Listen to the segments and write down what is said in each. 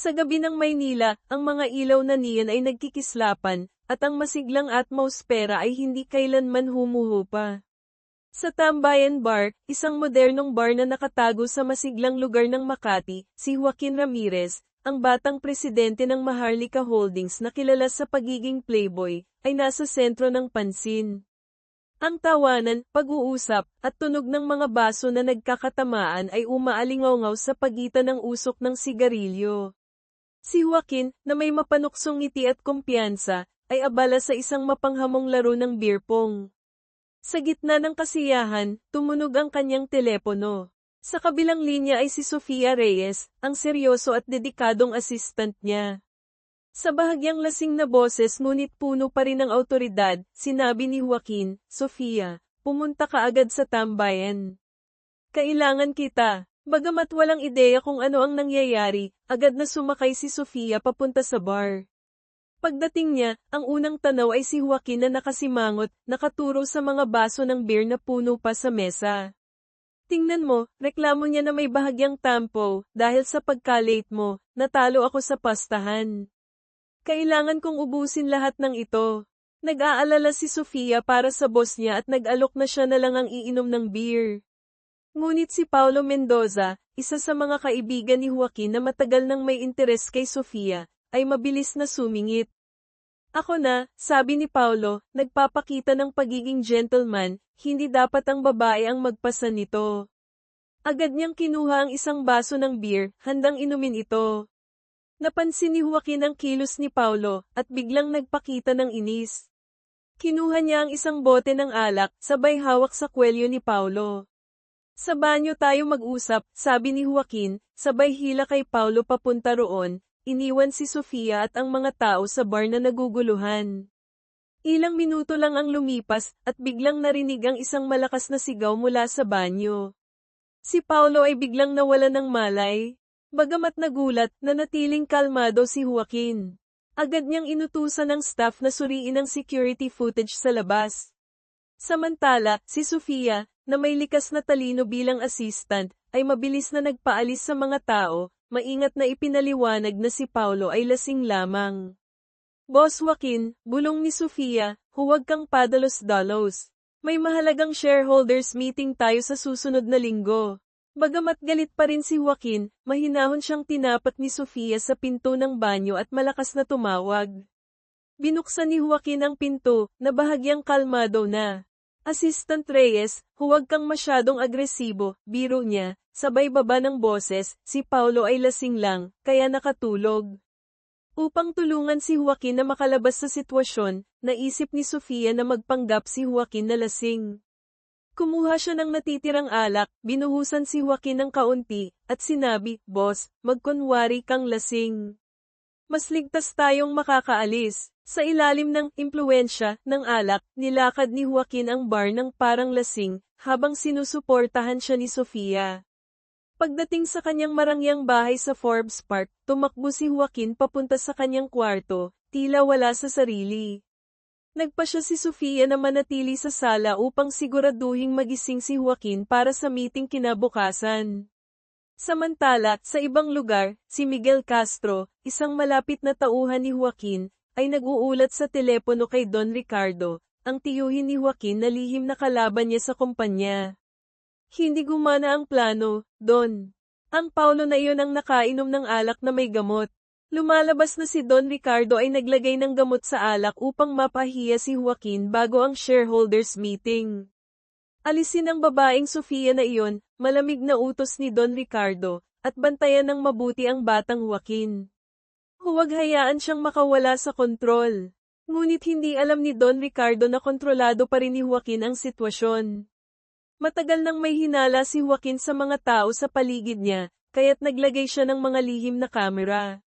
Sa gabi ng Maynila, ang mga ilaw na neon ay nagkikislapan, at ang masiglang atmosfera ay hindi kailanman humuhupa. Sa Tambayan Bar, isang modernong bar na nakatago sa masiglang lugar ng Makati, si Joaquin Ramirez, ang batang presidente ng Maharlika Holdings na kilala sa pagiging playboy, ay nasa sentro ng pansin. Ang tawanan, pag-uusap, at tunog ng mga baso na nagkakatamaan ay umaalingaw sa pagitan ng usok ng sigarilyo. Si Joaquin, na may mapanuksong ngiti at kumpiyansa, ay abala sa isang mapanghamong laro ng beer pong. Sa gitna ng kasiyahan, tumunog ang kanyang telepono. Sa kabilang linya ay si Sofia Reyes, ang seryoso at dedikadong assistant niya. Sa bahagyang lasing na boses ngunit puno pa rin ng awtoridad, sinabi ni Joaquin, "Sofia, pumunta ka agad sa tambayan. Kailangan kita." Bagamat walang ideya kung ano ang nangyayari, agad na sumakay si Sofia papunta sa bar. Pagdating niya, ang unang tanaw ay si Joaquin na nakasimangot, nakaturo sa mga baso ng beer na puno pa sa mesa. "Tingnan mo, reklamo niya na may bahagyang tampo, dahil sa pagka-late mo, natalo ako sa pastahan. Kailangan kong ubusin lahat ng ito." Nag-aalala si Sofia para sa boss niya at nag-alok na siya na lang ang iinom ng beer. Ngunit si Paulo Mendoza, isa sa mga kaibigan ni Joaquin na matagal nang may interes kay Sofia, ay mabilis na sumingit. "Ako na," sabi ni Paulo, nagpapakita ng pagiging gentleman, "hindi dapat ang babae ang magpasa nito." Agad niyang kinuha ang isang baso ng beer, handang inumin ito. Napansin ni Joaquin ang kilos ni Paulo, at biglang nagpakita ng inis. Kinuha niya ang isang bote ng alak, sabay hawak sa kwelyo ni Paulo. "Sa banyo tayo mag-usap," sabi ni Joaquin, sabay hila kay Paulo papunta roon, iniwan si Sofia at ang mga tao sa bar na naguguluhan. Ilang minuto lang ang lumipas, at biglang narinig ang isang malakas na sigaw mula sa banyo. Si Paulo ay biglang nawala ng malay. Bagamat nagulat, nanatiling kalmado si Joaquin. Agad niyang inutusan ng staff na suriin ang security footage sa labas. Samantala, si Sofia, na may likas na talino bilang assistant, ay mabilis na nagpaalis sa mga tao, maingat na ipinaliwanag na si Paulo ay lasing lamang. "Boss Joaquin," bulong ni Sofia, "huwag kang padalos-dalos. May mahalagang shareholders meeting tayo sa susunod na linggo." Bagamat galit pa rin si Joaquin, mahinahon siyang tinapat ni Sofia sa pinto ng banyo at malakas na tumawag. Binuksan ni Joaquin ang pinto, na bahagyang kalmado na. "Assistant Reyes, huwag kang masyadong agresibo," biro niya, sabay baba ng boses, si Paulo ay lasing lang, kaya nakatulog. Upang tulungan si Joaquin na makalabas sa sitwasyon, naisip ni Sofia na magpanggap si Joaquin na lasing. Kumuha siya ng natitirang alak, binuhusan si Joaquin ng kaunti, at sinabi, "Boss, magkunwari kang lasing. Mas ligtas tayong makakaalis." Sa ilalim ng impluwensya ng alak, nilakad ni Joaquin ang bar ng parang lasing, habang sinusuportahan siya ni Sofia. Pagdating sa kanyang marangyang bahay sa Forbes Park, tumakbo si Joaquin papunta sa kanyang kwarto, tila wala sa sarili. Nagpasya si Sofia na manatili sa sala upang siguraduhing magising si Joaquin para sa meeting kinabukasan. Samantala, sa ibang lugar, si Miguel Castro, isang malapit na tauhan ni Joaquin, ay nag-uulat sa telepono kay Don Ricardo, ang tiyuhin ni Joaquin na lihim na kalaban niya sa kumpanya. "Hindi gumana ang plano, Don. Ang Paulo na iyon ang nakainom ng alak na may gamot." Lumalabas na si Don Ricardo ay naglagay ng gamot sa alak upang mapahiya si Joaquin bago ang shareholders meeting. Alisin ang babaeng Sofia na iyon, malamig na utos ni Don Ricardo, at bantayan ng mabuti ang batang Joaquin. Huwag hayaan siyang makawala sa kontrol. Ngunit hindi alam ni Don Ricardo na kontrolado pa rin ni Joaquin ang sitwasyon. Matagal nang may hinala si Joaquin sa mga tao sa paligid niya, kaya't naglagay siya ng mga lihim na kamera.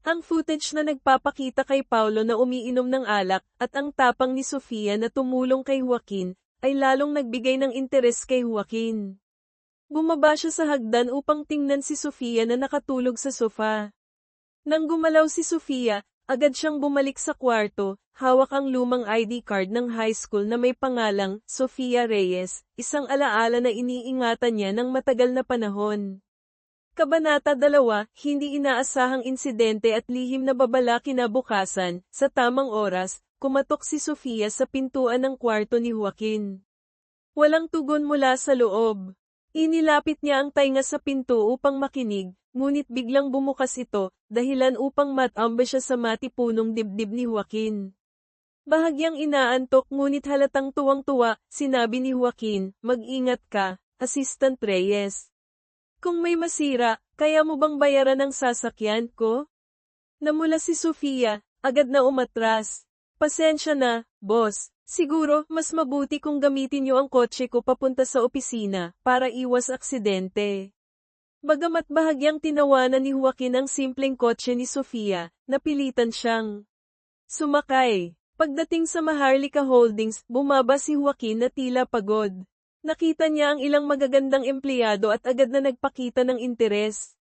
Ang footage na nagpapakita kay Paulo na umiinom ng alak, at ang tapang ni Sofia na tumulong kay Joaquin, ay lalong nagbigay ng interes kay Joaquin. Bumaba siya sa hagdan upang tingnan si Sofia na nakatulog sa sofa. Nang gumalaw si Sofia, agad siyang bumalik sa kwarto, hawak ang lumang ID card ng high school na may pangalang Sofia Reyes, isang alaala na iniingatan niya ng matagal na panahon. Kabanata 2, Hindi inaasahang insidente at lihim na babala kinabukasan, sa tamang oras, kumatok si Sofia sa pintuan ng kwarto ni Joaquin. Walang tugon mula sa loob. Inilapit niya ang tainga sa pinto upang makinig, ngunit biglang bumukas ito, dahilan upang matamba siya sa matipunong dibdib ni Joaquin. Bahagyang inaantok ngunit halatang tuwang-tuwa, sinabi ni Joaquin, mag-ingat ka, Assistant Reyes. Kung may masira, kaya mo bang bayaran ang sasakyan ko? Namula si Sofia, agad na umatras. Pasensya na, boss. Siguro, mas mabuti kung gamitin niyo ang kotse ko papunta sa opisina, para iwas aksidente. Bagamat bahagyang tinawanan ni Joaquin ang simpleng kotse ni Sofia, napilitan siyang sumakay. Pagdating sa Maharlika Holdings, bumaba si Joaquin na tila pagod. Nakita niya ang ilang magagandang empleyado at agad na nagpakita ng interes.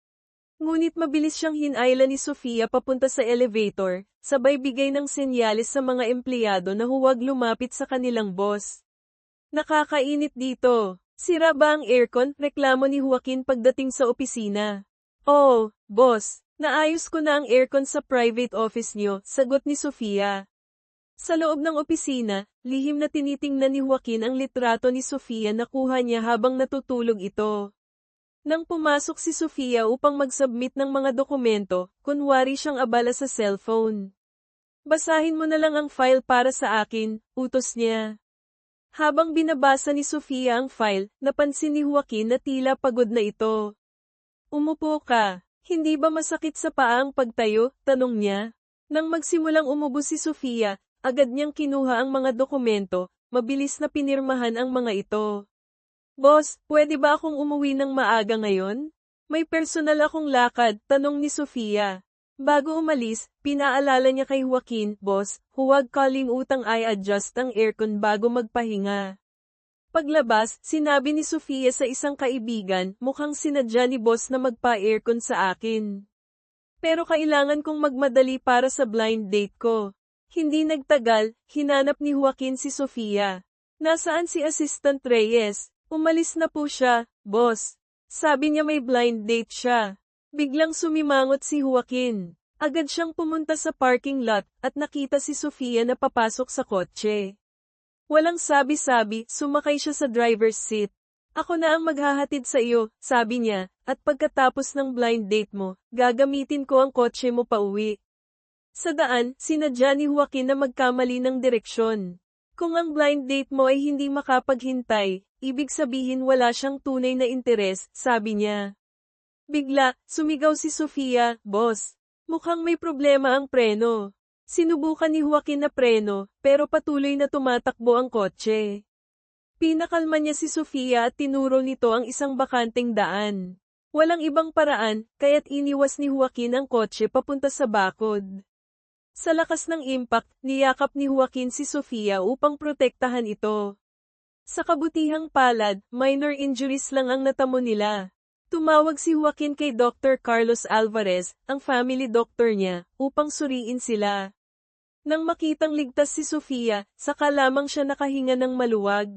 Ngunit mabilis siyang hinayla ni Sofia papunta sa elevator, sabay bigay ng senyales sa mga empleyado na huwag lumapit sa kanilang boss. Nakakainit dito. Sira ba ang aircon? Reklamo ni Joaquin pagdating sa opisina. Oh, boss, naayos ko na ang aircon sa private office niyo, sagot ni Sofia. Sa loob ng opisina, lihim na tinitingnan ni Joaquin ang litrato ni Sofia na kuha niya habang natutulog ito. Nang pumasok si Sofia upang mag-submit ng mga dokumento, kunwari siyang abala sa cellphone. Basahin mo na lang ang file para sa akin, utos niya. Habang binabasa ni Sofia ang file, napansin ni Joaquin na tila pagod na ito. Umupo ka. Hindi ba masakit sa paa ang pagtayo? Tanong niya. Nang magsimulang umubo si Sofia, agad niyang kinuha ang mga dokumento, mabilis na pinirmahan ang mga ito. Boss, pwede ba akong umuwi ng maaga ngayon? May personal akong lakad, tanong ni Sofia. Bago umalis, pinaalala niya kay Joaquin, Boss, huwag kalimutang i-adjust ang aircon bago magpahinga. Paglabas, sinabi ni Sofia sa isang kaibigan, mukhang sinadya ni Boss na magpa-aircon sa akin. Pero kailangan kong magmadali para sa blind date ko. Hindi nagtagal, hinanap ni Joaquin si Sofia. Nasaan si Assistant Reyes? Umalis na po siya, boss. Sabi niya may blind date siya. Biglang sumimangot si Joaquin. Agad siyang pumunta sa parking lot, at nakita si Sofia na papasok sa kotse. Walang sabi-sabi, sumakay siya sa driver's seat. Ako na ang maghahatid sa iyo, sabi niya, at pagkatapos ng blind date mo, gagamitin ko ang kotse mo pauwi. Sa daan, sinadya ni Joaquin na magkamali ng direksyon. Kung ang blind date mo ay hindi makapaghintay, ibig sabihin wala siyang tunay na interes, sabi niya. Bigla, sumigaw si Sofia, Boss, mukhang may problema ang preno. Sinubukan ni Joaquin na preno, pero patuloy na tumatakbo ang kotse. Pinakalma niya si Sofia at tinuro nito ang isang bakanteng daan. Walang ibang paraan, kaya't iniwas ni Joaquin ang kotse papunta sa bakod. Sa lakas ng impact, niyakap ni Joaquin si Sofia upang protektahan ito. Sa kabutihang palad, minor injuries lang ang natamo nila. Tumawag si Joaquin kay Dr. Carlos Alvarez, ang family doctor niya, upang suriin sila. Nang makitang ligtas si Sofia, saka lamang siya nakahinga ng maluwag.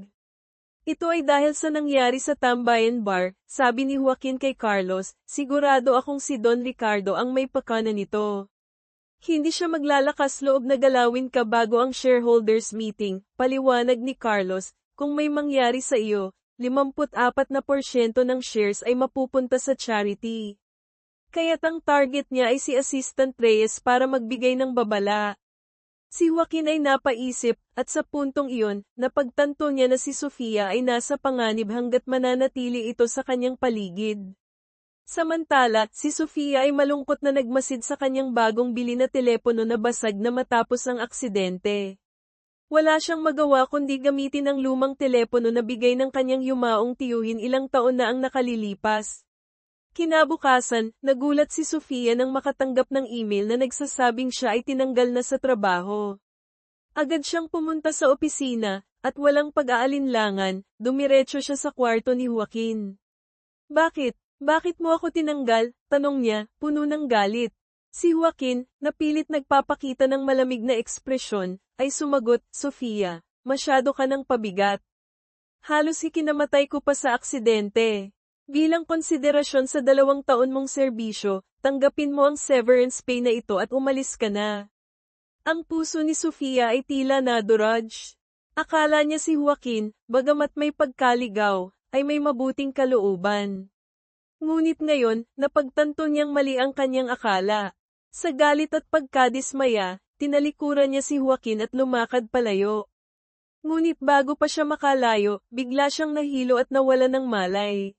Ito ay dahil sa nangyari sa Tambayan Bar, sabi ni Joaquin kay Carlos, sigurado akong si Don Ricardo ang may pakana nito. Hindi siya maglalakas loob na galawin ka bago ang shareholders meeting, paliwanag ni Carlos, kung may mangyari sa iyo, 54% ng shares ay mapupunta sa charity. Kaya't ang target niya ay si Assistant Reyes para magbigay ng babala. Si Joaquin ay napaisip, at sa puntong iyon, napagtanto niya na si Sofia ay nasa panganib hanggat mananatili ito sa kanyang paligid. Samantala, si Sofia ay malungkot na nagmasid sa kanyang bagong bili na telepono na basag na matapos ang aksidente. Wala siyang magawa kundi gamitin ang lumang telepono na bigay ng kanyang yumaong tiyuhin ilang taon na ang nakalilipas. Kinabukasan, nagulat si Sofia nang makatanggap ng email na nagsasabing siya ay tinanggal na sa trabaho. Agad siyang pumunta sa opisina, at walang pag-aalinlangan, dumiretso siya sa kwarto ni Joaquin. Bakit? Bakit mo ako tinanggal? Tanong niya, puno ng galit. Si Joaquin, na pilit nagpapakita ng malamig na ekspresyon, ay sumagot, Sofia, masyado ka ng pabigat. Halos ikinamatay ko pa sa aksidente. Bilang konsiderasyon sa 2 taon mong serbisyo, tanggapin mo ang severance pay na ito at umalis ka na. Ang puso ni Sofia ay tila naduraj. Akala niya si Joaquin, bagamat may pagkaligaw, ay may mabuting kalooban. Ngunit ngayon, napagtanto niyang mali ang kanyang akala. Sa galit at pagkadismaya, tinalikuran niya si Joaquin at lumakad palayo. Ngunit bago pa siya makalayo, bigla siyang nahilo at nawala ng malay.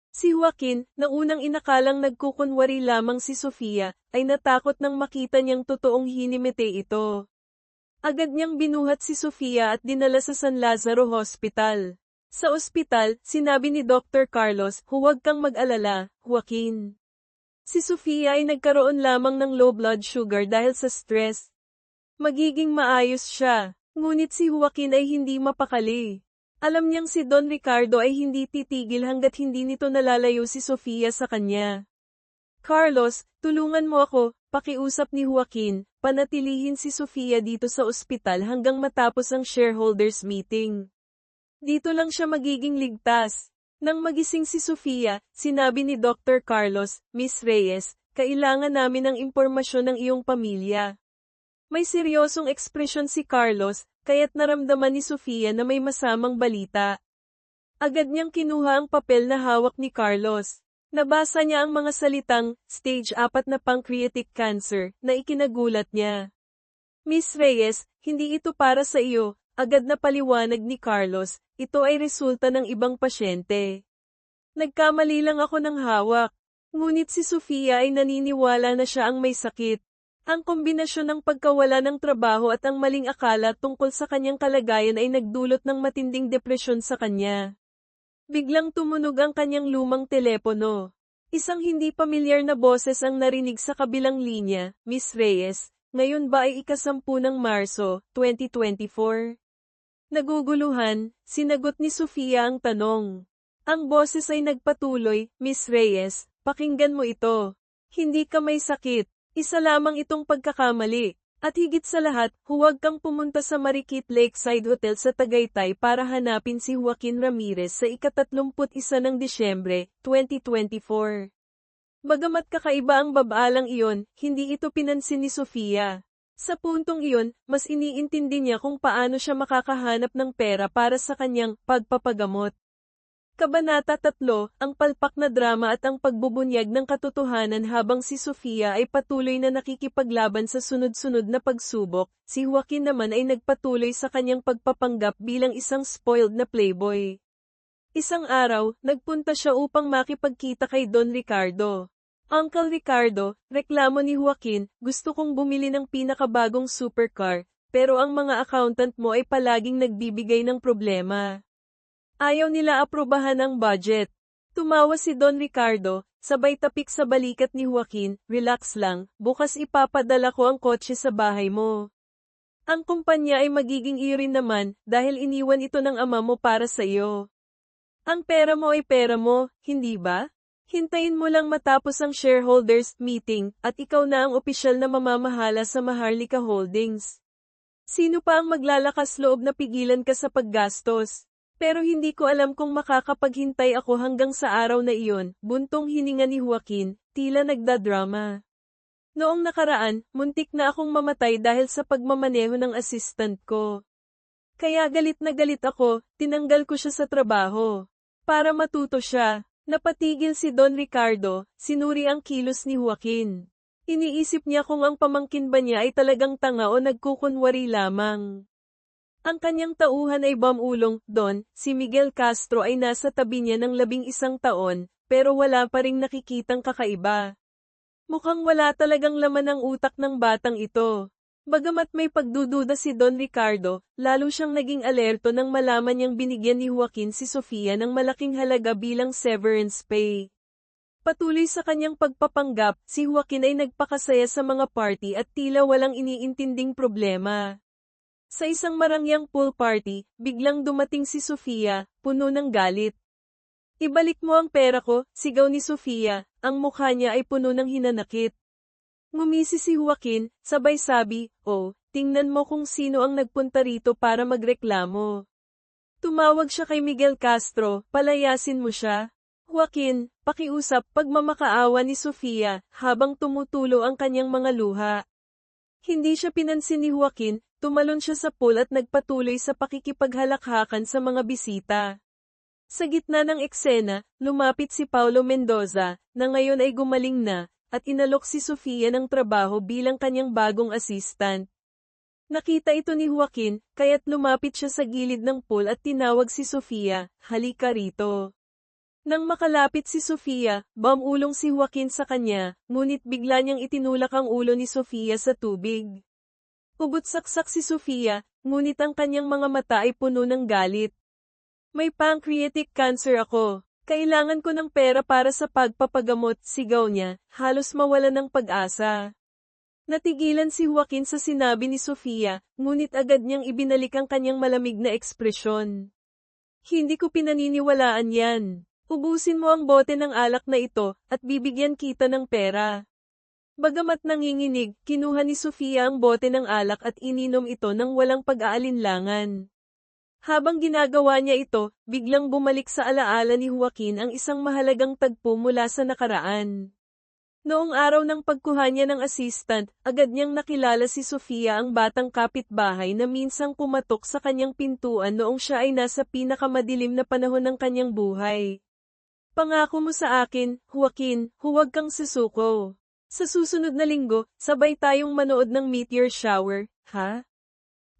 Si Joaquin, na unang inakalang nagkukunwari lamang si Sofia, ay natakot nang makita niyang totoong hinimete ito. Agad niyang binuhat si Sofia at dinala sa San Lazaro Hospital. Sa ospital, sinabi ni Dr. Carlos, huwag kang mag-alala, Joaquin. Si Sofia ay nagkaroon lamang ng low blood sugar dahil sa stress. Magiging maayos siya, ngunit si Joaquin ay hindi mapakali. Alam niyang si Don Ricardo ay hindi titigil hanggat hindi nito nalalayo si Sofia sa kanya. Carlos, tulungan mo ako, pakiusap ni Joaquin, panatilihin si Sofia dito sa ospital hanggang matapos ang shareholders meeting. Dito lang siya magiging ligtas. Nang magising si Sofia, sinabi ni Dr. Carlos, Miss Reyes, kailangan namin ng impormasyon ng iyong pamilya. May seryosong ekspresyon si Carlos, kaya't naramdaman ni Sofia na may masamang balita. Agad niyang kinuha ang papel na hawak ni Carlos. Nabasa niya ang mga salitang, stage 4 na pancreatic cancer, na ikinagulat niya. Miss Reyes, hindi ito para sa iyo. Agad na paliwanag ni Carlos, ito ay resulta ng ibang pasyente. Nagkamali lang ako ng hawak. Ngunit si Sofia ay naniniwala na siya ang may sakit. Ang kombinasyon ng pagkawala ng trabaho at ang maling akala tungkol sa kanyang kalagayan ay nagdulot ng matinding depresyon sa kanya. Biglang tumunog ang kanyang lumang telepono. Isang hindi pamilyar na boses ang narinig sa kabilang linya, Miss Reyes, ngayon ba ay ika-10 ng Marso, 2024? Naguguluhan, sinagot ni Sofia ang tanong. Ang boses ay nagpatuloy, Miss Reyes, pakinggan mo ito. Hindi ka may sakit, isa lamang itong pagkakamali. At higit sa lahat, huwag kang pumunta sa Marikit Lakeside Hotel sa Tagaytay para hanapin si Joaquin Ramirez sa ika-31 ng Disyembre, 2024. Bagamat kakaiba ang babaalang iyon, hindi ito pinansin ni Sofia. Sa puntong iyon, mas iniintindi niya kung paano siya makakahanap ng pera para sa kanyang pagpapagamot. Kabanata 3, ang palpak na drama at ang pagbubunyag ng katotohanan habang si Sofia ay patuloy na nakikipaglaban sa sunod-sunod na pagsubok, si Joaquin naman ay nagpatuloy sa kanyang pagpapanggap bilang isang spoiled na playboy. Isang araw, nagpunta siya upang makipagkita kay Don Ricardo. Uncle Ricardo, reklamo ni Joaquin, gusto kong bumili ng pinakabagong supercar, pero ang mga accountant mo ay palaging nagbibigay ng problema. Ayaw nila aprobahan ang budget. Tumawa si Don Ricardo, sabay tapik sa balikat ni Joaquin, relax lang, bukas ipapadala ko ang kotse sa bahay mo. Ang kumpanya ay magiging iyo rin naman, dahil iniwan ito ng ama mo para sa iyo. Ang pera mo ay pera mo, hindi ba? Hintayin mo lang matapos ang shareholders meeting, at ikaw na ang opisyal na mamamahala sa Maharlika Holdings. Sino pa ang maglalakas loob na pigilan ka sa paggastos? Pero hindi ko alam kung makakapaghintay ako hanggang sa araw na iyon, buntong hininga ni Joaquin, tila nagdadrama. Noong nakaraan, muntik na akong mamatay dahil sa pagmamaneho ng assistant ko. Kaya galit na galit ako, tinanggal ko siya sa trabaho. Para matuto siya. Napatigil si Don Ricardo, sinuri ang kilos ni Joaquin. Iniisip niya kung ang pamangkin ba niya ay talagang tanga o nagkukunwari lamang. Ang kanyang tauhan ay bamulong, Don, si Miguel Castro ay nasa tabi niya ng 11 taon, pero wala pa ring nakikitang kakaiba. Mukhang wala talagang laman ang utak ng batang ito. Bagamat may pagdududa si Don Ricardo, lalo siyang naging alerto nang malaman niyang binigyan ni Joaquin si Sofia ng malaking halaga bilang severance pay. Patuloy sa kanyang pagpapanggap, si Joaquin ay nagpakasaya sa mga party at tila walang iniintinding problema. Sa isang marangyang pool party, biglang dumating si Sofia, puno ng galit. Ibalik mo ang pera ko, sigaw ni Sofia, ang mukha niya ay puno ng hinanakit. Ngumisi si Joaquin, sabay sabi, oh, tingnan mo kung sino ang nagpunta rito para magreklamo. Tumawag siya kay Miguel Castro, palayasin mo siya. Joaquin, pakiusap pagmamakaawa ni Sofia, habang tumutulo ang kanyang mga luha. Hindi siya pinansin ni Joaquin, tumalon siya sa pool at nagpatuloy sa pakikipaghalakhakan sa mga bisita. Sa gitna ng eksena, lumapit si Paulo Mendoza, na ngayon ay gumaling na, at inalok si Sofia ng trabaho bilang kanyang bagong assistant. Nakita ito ni Joaquin, kaya't lumapit siya sa gilid ng pool at tinawag si Sofia, halika rito. Nang makalapit si Sofia, bumulong si Joaquin sa kanya, ngunit bigla niyang itinulak ang ulo ni Sofia sa tubig. Ugot-saksak si Sofia, ngunit ang kanyang mga mata ay puno ng galit. May pancreatic cancer ako. Kailangan ko ng pera para sa pagpapagamot, sigaw niya, halos mawala ng pag-asa. Natigilan si Joaquin sa sinabi ni Sofia, ngunit agad niyang ibinalik ang kanyang malamig na ekspresyon. Hindi ko pinaniniwalaan yan. Ubusin mo ang bote ng alak na ito, at bibigyan kita ng pera. Bagamat nanginginig, kinuha ni Sofia ang bote ng alak at ininom ito nang walang pag-aalinlangan. Habang ginagawa niya ito, biglang bumalik sa alaala ni Joaquin ang isang mahalagang tagpo mula sa nakaraan. Noong araw ng pagkuha niya ng assistant, agad niyang nakilala si Sofia, ang batang kapitbahay na minsang pumatok sa kanyang pintuan noong siya ay nasa pinakamadilim na panahon ng kanyang buhay. Pangako mo sa akin, Joaquin, huwag kang susuko. Sa susunod na linggo, sabay tayong manood ng meteor shower, ha?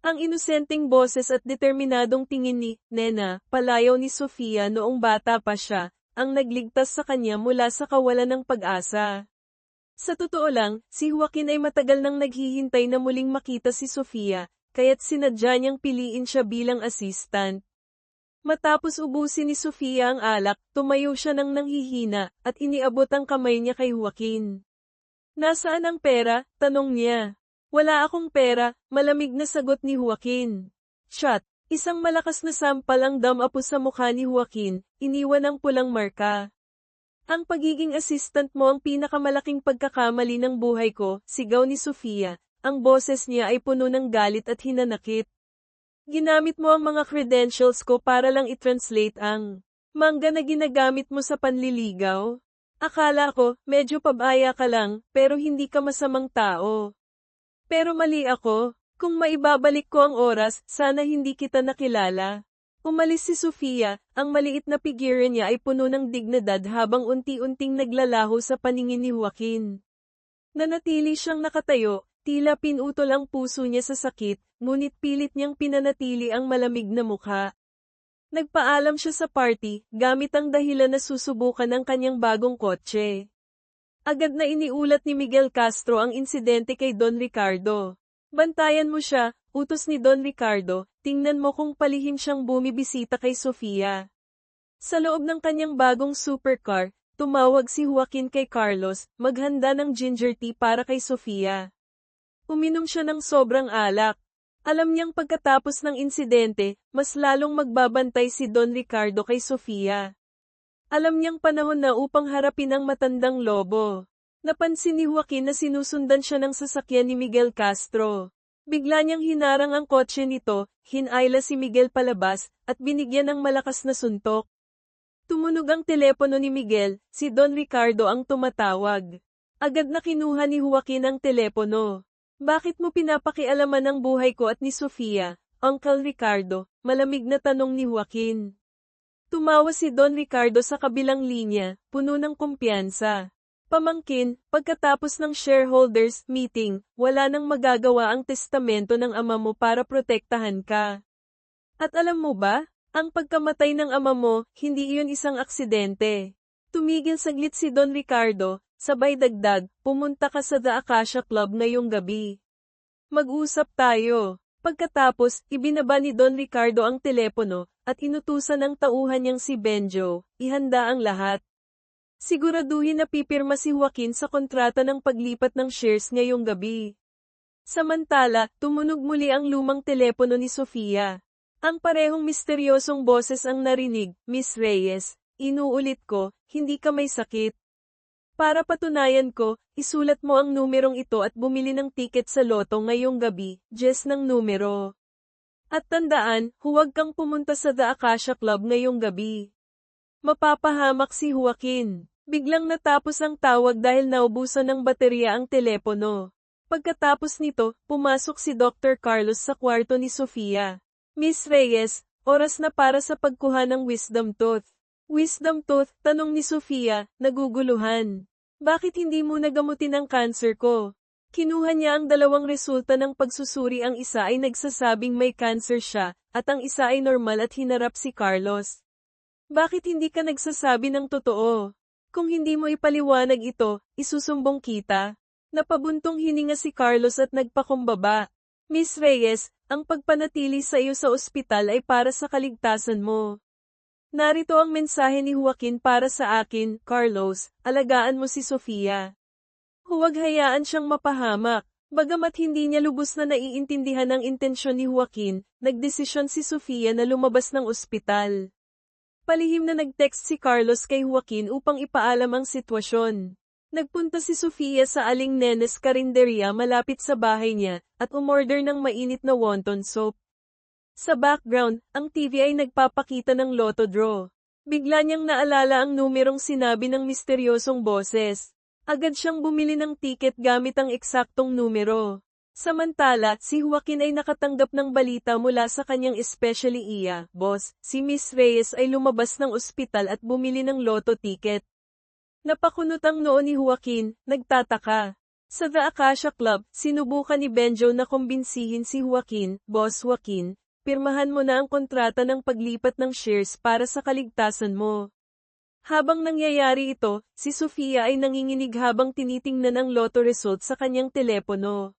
Ang inosenteng boses at determinadong tingin ni Nena, palayaw ni Sofia noong bata pa siya, ang nagligtas sa kanya mula sa kawalan ng pag-asa. Sa totoo lang, si Joaquin ay matagal nang naghihintay na muling makita si Sofia, kaya't sinadya niyang piliin siya bilang assistant. Matapos ubusin ni Sofia ang alak, tumayo siya nang nanghihina, at iniabot ang kamay niya kay Joaquin. Nasaan ang pera? Tanong niya. Wala akong pera, malamig na sagot ni Joaquin. Shot, isang malakas na sampal ang damapo sa mukha ni Joaquin, iniwan ang pulang marka. Ang pagiging assistant mo ang pinakamalaking pagkakamali ng buhay ko, sigaw ni Sofia, ang boses niya ay puno ng galit at hinanakit. Ginamit mo ang mga credentials ko para lang i-translate ang manga na ginagamit mo sa panliligaw. Akala ko, medyo pabaya ka lang, pero hindi ka masamang tao. Pero mali ako. Kung maibabalik ko ang oras, sana hindi kita nakilala. Umalis si Sofia, ang maliit na figure niya ay puno ng dignidad habang unti-unting naglalaho sa paningin ni Joaquin. Nanatili siyang nakatayo, tila pinutol ang puso niya sa sakit, ngunit pilit niyang pinanatili ang malamig na mukha. Nagpaalam siya sa party, gamit ang dahilan na susubukan ang kanyang bagong kotse. Agad na iniulat ni Miguel Castro ang insidente kay Don Ricardo. Bantayan mo siya, utos ni Don Ricardo, tingnan mo kung palihim siyang bumibisita kay Sofia. Sa loob ng kanyang bagong supercar, tumawag si Joaquin kay Carlos, maghanda ng ginger tea para kay Sofia. Uminom siya ng sobrang alak. Alam niyang pagkatapos ng insidente, mas lalong magbabantay si Don Ricardo kay Sofia. Alam niyang panahon na upang harapin ang matandang lobo. Napansin ni Joaquin na sinusundan siya ng sasakyan ni Miguel Castro. Bigla niyang hinarang ang kotse nito, hinayla si Miguel palabas, at binigyan ng malakas na suntok. Tumunog ang telepono ni Miguel, si Don Ricardo ang tumatawag. Agad na kinuha ni Joaquin ang telepono. Bakit mo pinapakialaman ang buhay ko at ni Sofia, Uncle Ricardo? Malamig na tanong ni Joaquin. Tumawa si Don Ricardo sa kabilang linya, puno ng kumpiyansa. Pamangkin, pagkatapos ng shareholders meeting, wala nang magagawa ang testamento ng ama mo para protektahan ka. At alam mo ba, ang pagkamatay ng ama mo, hindi iyon isang aksidente. Tumigil saglit si Don Ricardo, sabay dagdag, pumunta ka sa The Acacia Club ngayong gabi. Mag-usap tayo. Pagkatapos, ibinaba ni Don Ricardo ang telepono, at inutusan ng tauhan niyang si Benjo, ihanda ang lahat. Siguraduhin na pipirma si Joaquin sa kontrata ng paglipat ng shares ngayong gabi. Samantala, tumunog muli ang lumang telepono ni Sofia. Ang parehong misteryosong boses ang narinig, Miss Reyes, inuulit ko, hindi ka may sakit. Para patunayan ko, isulat mo ang numerong ito at bumili ng tiket sa loto ngayong gabi, Jess ng numero. At tandaan, huwag kang pumunta sa The Acacia Club ngayong gabi. Mapapahamak si Joaquin. Biglang natapos ang tawag dahil naubusan ng baterya ang telepono. Pagkatapos nito, pumasok si Dr. Carlos sa kwarto ni Sofia. Miss Reyes, oras na para sa pagkuha ng wisdom tooth. Wisdom tooth, tanong ni Sofia, naguguluhan. Bakit hindi mo nagamutin ang cancer ko? Kinuha niya ang dalawang resulta ng pagsusuri, ang isa ay nagsasabing may cancer siya, at ang isa ay normal at hinarap si Carlos. Bakit hindi ka nagsasabi ng totoo? Kung hindi mo ipaliwanag ito, isusumbong kita. Napabuntong hininga si Carlos at nagpakumbaba. Miss Reyes, ang pagpanatili sa iyo sa ospital ay para sa kaligtasan mo. Narito ang mensahe ni Joaquin para sa akin, Carlos, alagaan mo si Sofia. Huwag hayaan siyang mapahamak. Bagamat hindi niya lubos na naiintindihan ang intensyon ni Joaquin, nagdesisyon si Sofia na lumabas ng ospital. Palihim na nag-text si Carlos kay Joaquin upang ipaalam ang sitwasyon. Nagpunta si Sofia sa Aling Nenes Karinderya malapit sa bahay niya, at umorder ng mainit na wonton soup. Sa background, ang TV ay nagpapakita ng lotto draw. Bigla niyang naalala ang numerong sinabi ng misteryosong boses. Agad siyang bumili ng tiket gamit ang eksaktong numero. Samantala, si Joaquin ay nakatanggap ng balita mula sa kanyang especially iya, boss, si Miss Reyes ay lumabas ng ospital at bumili ng lotto ticket. Napakunot ang noo ni Joaquin, nagtataka. Sa The Acacia Club, sinubukan ni Benjo na kumbinsihin si Joaquin, Boss Joaquin, pirmahan mo na ang kontrata ng paglipat ng shares para sa kaligtasan mo. Habang nangyayari ito, si Sofia ay nanginginig habang tinitingnan ang lotto result sa kanyang telepono.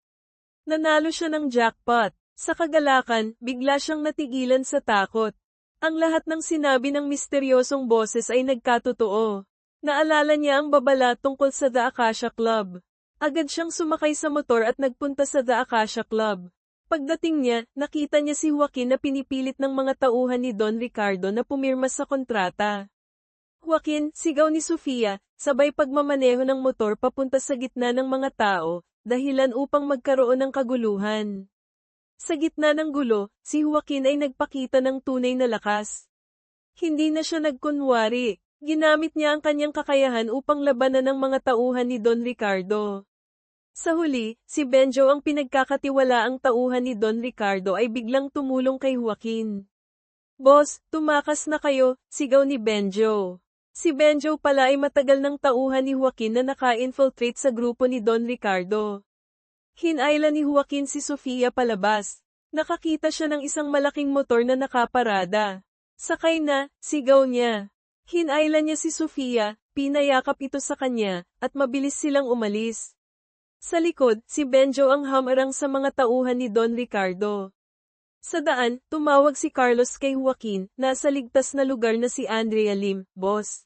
Nanalo siya ng jackpot. Sa kagalakan, bigla siyang natigilan sa takot. Ang lahat ng sinabi ng misteryosong boses ay nagkatotoo. Naalala niya ang babala tungkol sa The Acacia Club. Agad siyang sumakay sa motor at nagpunta sa The Acacia Club. Pagdating niya, nakita niya si Joaquin na pinipilit ng mga tauhan ni Don Ricardo na pumirma sa kontrata. Joaquin, sigaw ni Sofia, sabay pagmamaneho ng motor papunta sa gitna ng mga tao, dahilan upang magkaroon ng kaguluhan. Sa gitna ng gulo, si Joaquin ay nagpakita ng tunay na lakas. Hindi na siya nagkunwari. Ginamit niya ang kanyang kakayahan upang labanan ang mga tauhan ni Don Ricardo. Sa huli, si Benjo ang pinagkakatiwalaang tauhan ni Don Ricardo ay biglang tumulong kay Joaquin. Boss, tumakas na kayo, sigaw ni Benjo. Si Benjo pala ay matagal ng tauhan ni Joaquin na naka-infiltrate sa grupo ni Don Ricardo. Hinayla ni Joaquin si Sofia palabas. Nakakita siya ng isang malaking motor na nakaparada. Sakay na, sigaw niya. Hinayla niya si Sofia, pinayakap ito sa kanya, at mabilis silang umalis. Sa likod, si Benjo ang hamarang sa mga tauhan ni Don Ricardo. Sa daan, tumawag si Carlos kay Joaquin, nasa ligtas na lugar na si Andrea Lim, boss.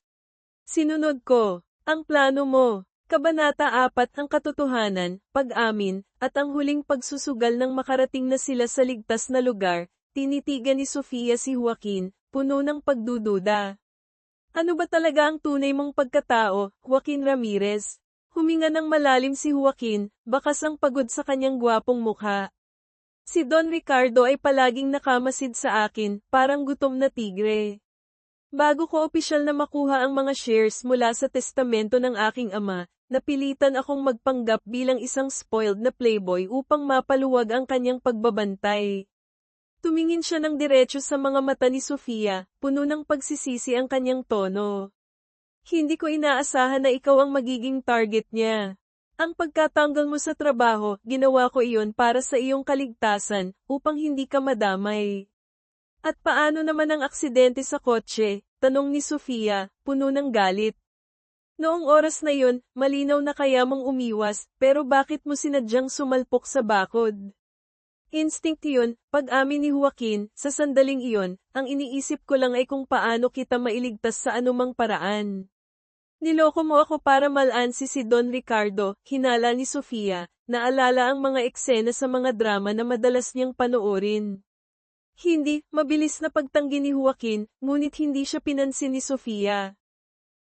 Sinunod ko, ang plano mo. Kabanata 4 ang katotohanan, pag-amin, at ang huling pagsusugal ng makarating na sila sa ligtas na lugar, tinitigan ni Sofia si Joaquin, puno ng pagdududa. Ano ba talaga ang tunay mong pagkatao, Joaquin Ramirez? Huminga ng malalim si Joaquin, bakas ang pagod sa kanyang gwapong mukha. Si Don Ricardo ay palaging nakamasid sa akin, parang gutom na tigre. Bago ko opisyal na makuha ang mga shares mula sa testamento ng aking ama, napilitan akong magpanggap bilang isang spoiled na playboy upang mapaluwag ang kanyang pagbabantay. Tumingin siya ng diretso sa mga mata ni Sofia, puno ng pagsisisi ang kanyang tono. Hindi ko inaasahan na ikaw ang magiging target niya. Ang pagkatanggal mo sa trabaho, ginawa ko iyon para sa iyong kaligtasan, upang hindi ka madamay. At paano naman ang aksidente sa kotse? Tanong ni Sofia, puno ng galit. Noong oras na yun, malinaw na kaya mong umiwas, pero bakit mo sinadyang sumalpok sa bakod? Instinct yun, pag-amin ni Joaquin, sa sandaling iyon, ang iniisip ko lang ay kung paano kita mailigtas sa anumang paraan. Niloko mo ako para malansi si Don Ricardo, hinala ni Sofia, naalala ang mga eksena sa mga drama na madalas niyang panoorin. Hindi, mabilis na pagtanggi ni Joaquin, ngunit hindi siya pinansin ni Sofia.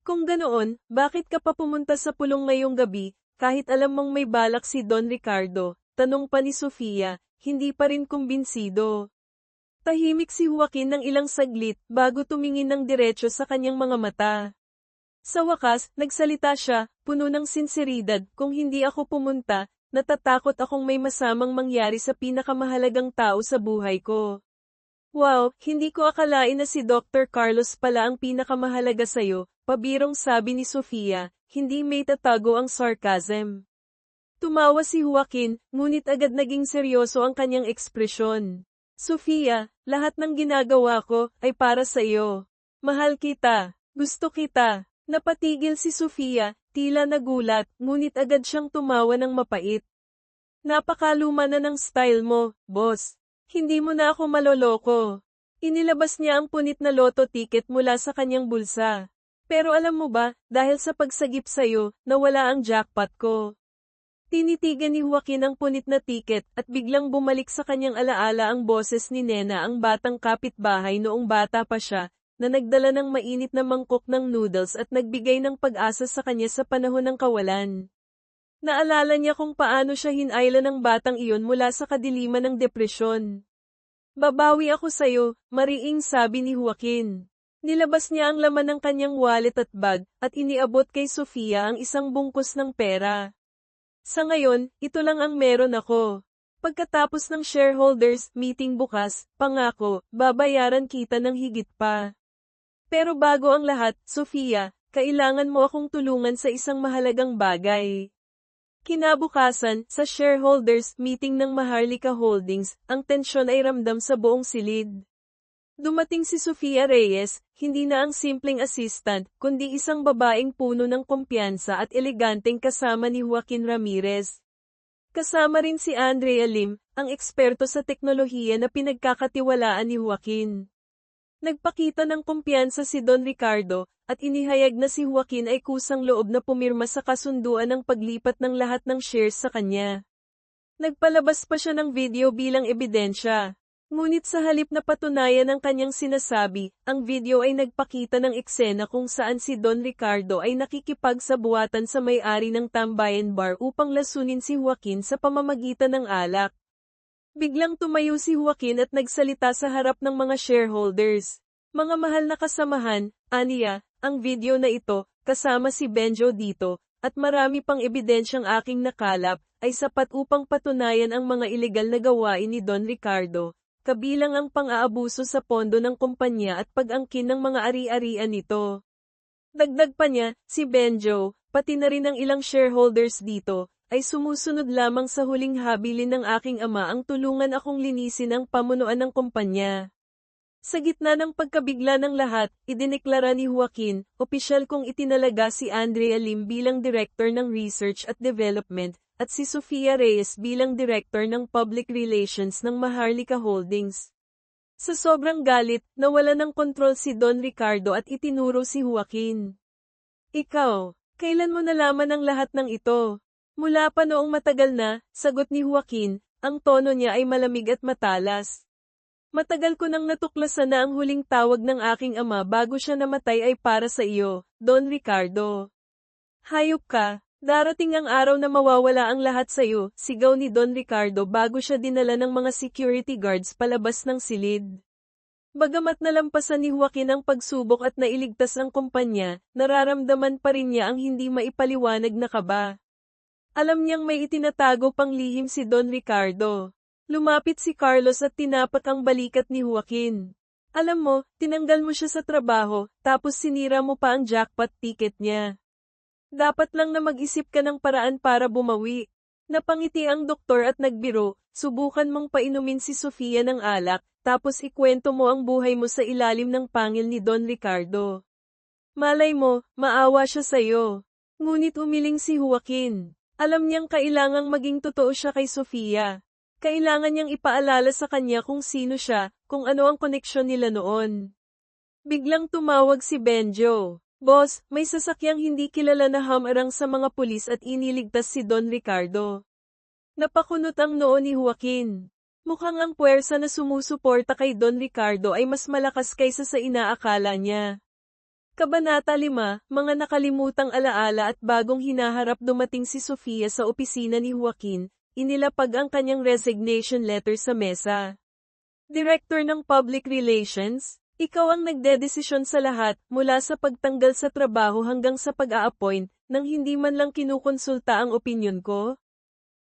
Kung ganoon, bakit ka pa pumunta sa pulong ngayong gabi, kahit alam mong may balak si Don Ricardo? Tanong pa ni Sofia, hindi pa rin kumbinsido. Tahimik si Joaquin ng ilang saglit bago tumingin ng diretso sa kanyang mga mata. Sa wakas, nagsalita siya, puno ng sinseridad, kung hindi ako pumunta, natatakot akong may masamang mangyari sa pinakamahalagang tao sa buhay ko. Wow, hindi ko akalain na si Dr. Carlos pala ang pinakamahalaga sa'yo, pabirong sabi ni Sofia, hindi may tatago ang sarcasm. Tumawa si Joaquin, ngunit agad naging seryoso ang kanyang ekspresyon. Sofia, lahat ng ginagawa ko ay para sa iyo. Mahal kita. Gusto kita. Napatigil si Sofia, tila nagulat, ngunit agad siyang tumawa ng mapait. Napakaluma na ng style mo, boss. Hindi mo na ako maloloko. Inilabas niya ang punit na loto ticket mula sa kanyang bulsa. Pero alam mo ba, dahil sa pagsagip sa'yo, nawala ang jackpot ko. Tinitigan ni Joaquin ang punit na tiket at biglang bumalik sa kanyang alaala ang boses ni Nena, ang batang kapitbahay noong bata pa siya, na nagdala ng mainit na mangkok ng noodles at nagbigay ng pag-asa sa kanya sa panahon ng kawalan. Naalala niya kung paano siya hinayla ng batang iyon mula sa kadiliman ng depresyon. Babawi ako sa'yo, mariing sabi ni Joaquin. Nilabas niya ang laman ng kanyang wallet at bag, at iniabot kay Sofia ang isang bungkus ng pera. Sa ngayon, ito lang ang meron ako. Pagkatapos ng shareholders meeting bukas, pangako, babayaran kita ng higit pa. Pero bago ang lahat, Sofia, kailangan mo akong tulungan sa isang mahalagang bagay. Kinabukasan, sa shareholders meeting ng Maharlika Holdings, ang tensyon ay ramdam sa buong silid. Dumating si Sofia Reyes, hindi na ang simpleng assistant, kundi isang babaeng puno ng kumpiyansa at eleganteng kasama ni Joaquin Ramirez. Kasama rin si Andrea Lim, ang eksperto sa teknolohiya na pinagkakatiwalaan ni Joaquin. Nagpakita ng kumpiyansa si Don Ricardo, at inihayag na si Joaquin ay kusang loob na pumirma sa kasunduan ng paglipat ng lahat ng shares sa kanya. Nagpalabas pa siya ng video bilang ebidensya. Ngunit sa halip na patunayan ang kanyang sinasabi, ang video ay nagpakita ng eksena kung saan si Don Ricardo ay nakikipagsabuatan sa may-ari ng Tambayan Bar upang lasunin si Joaquin sa pamamagitan ng alak. Biglang tumayo si Joaquin at nagsalita sa harap ng mga shareholders. Mga mahal na kasamahan, aniya, ang video na ito, kasama si Benjo dito, at marami pang ebidensyang aking nakalap, ay sapat upang patunayan ang mga ilegal na gawain ni Don Ricardo, kabilang ang pang-aabuso sa pondo ng kumpanya at pag-angkin ng mga ari-arian nito. Dagdag pa niya, si Benjo, pati na rin ang ilang shareholders dito, ay sumusunod lamang sa huling habilin ng aking ama ang tulungan akong linisin ang pamunuan ng kumpanya. Sa gitna ng pagkabigla ng lahat, idineklara ni Joaquin, opisyal kong itinalaga si Andrea Lim bilang Director ng Research at Development, at si Sofia Reyes bilang Director ng Public Relations ng Maharlika Holdings. Sa sobrang galit, nawala ng kontrol si Don Ricardo at itinuro si Joaquin. Ikaw, kailan mo nalaman ang lahat ng ito? Mula pa noong matagal na, sagot ni Joaquin, ang tono niya ay malamig at matalas. Matagal ko nang natuklasan na ang huling tawag ng aking ama bago siya namatay ay para sa iyo, Don Ricardo. Hayop ka, darating ang araw na mawawala ang lahat sa iyo, sigaw ni Don Ricardo bago siya dinala ng mga security guards palabas ng silid. Bagamat nalampasan ni Joaquin ang pagsubok at nailigtas ang kumpanya, nararamdaman pa rin niya ang hindi maipaliwanag na kaba. Alam niyang may itinatago pang lihim si Don Ricardo. Lumapit si Carlos at tinapak ang balikat ni Joaquin. Alam mo, tinanggal mo siya sa trabaho, tapos sinira mo pa ang jackpot ticket niya. Dapat lang na mag-isip ka ng paraan para bumawi. Napangiti ang doktor at nagbiro, subukan mong painumin si Sofia ng alak, tapos ikwento mo ang buhay mo sa ilalim ng pangil ni Don Ricardo. Malay mo, maawa siya sa'yo. Ngunit umiling si Joaquin. Alam niyang kailangang maging totoo siya kay Sofia. Kailangan niyang ipaalala sa kanya kung sino siya, kung ano ang koneksyon nila noon. Biglang tumawag si Benjo. Boss, may sasakyang hindi kilala na hamarang sa mga pulis at iniligtas si Don Ricardo. Napakunot ang noo ni Joaquin. Mukhang ang puwersa na sumusuporta kay Don Ricardo ay mas malakas kaysa sa inaakala niya. Kabanata 5, mga nakalimutang alaala at bagong hinaharap. Dumating si Sofia sa opisina ni Joaquin, inilapag ang kanyang resignation letter sa mesa. Director ng Public Relations, ikaw ang nagdedesisyon sa lahat, mula sa pagtanggal sa trabaho hanggang sa pag-a-appoint, nang hindi man lang kinukonsulta ang opinyon ko?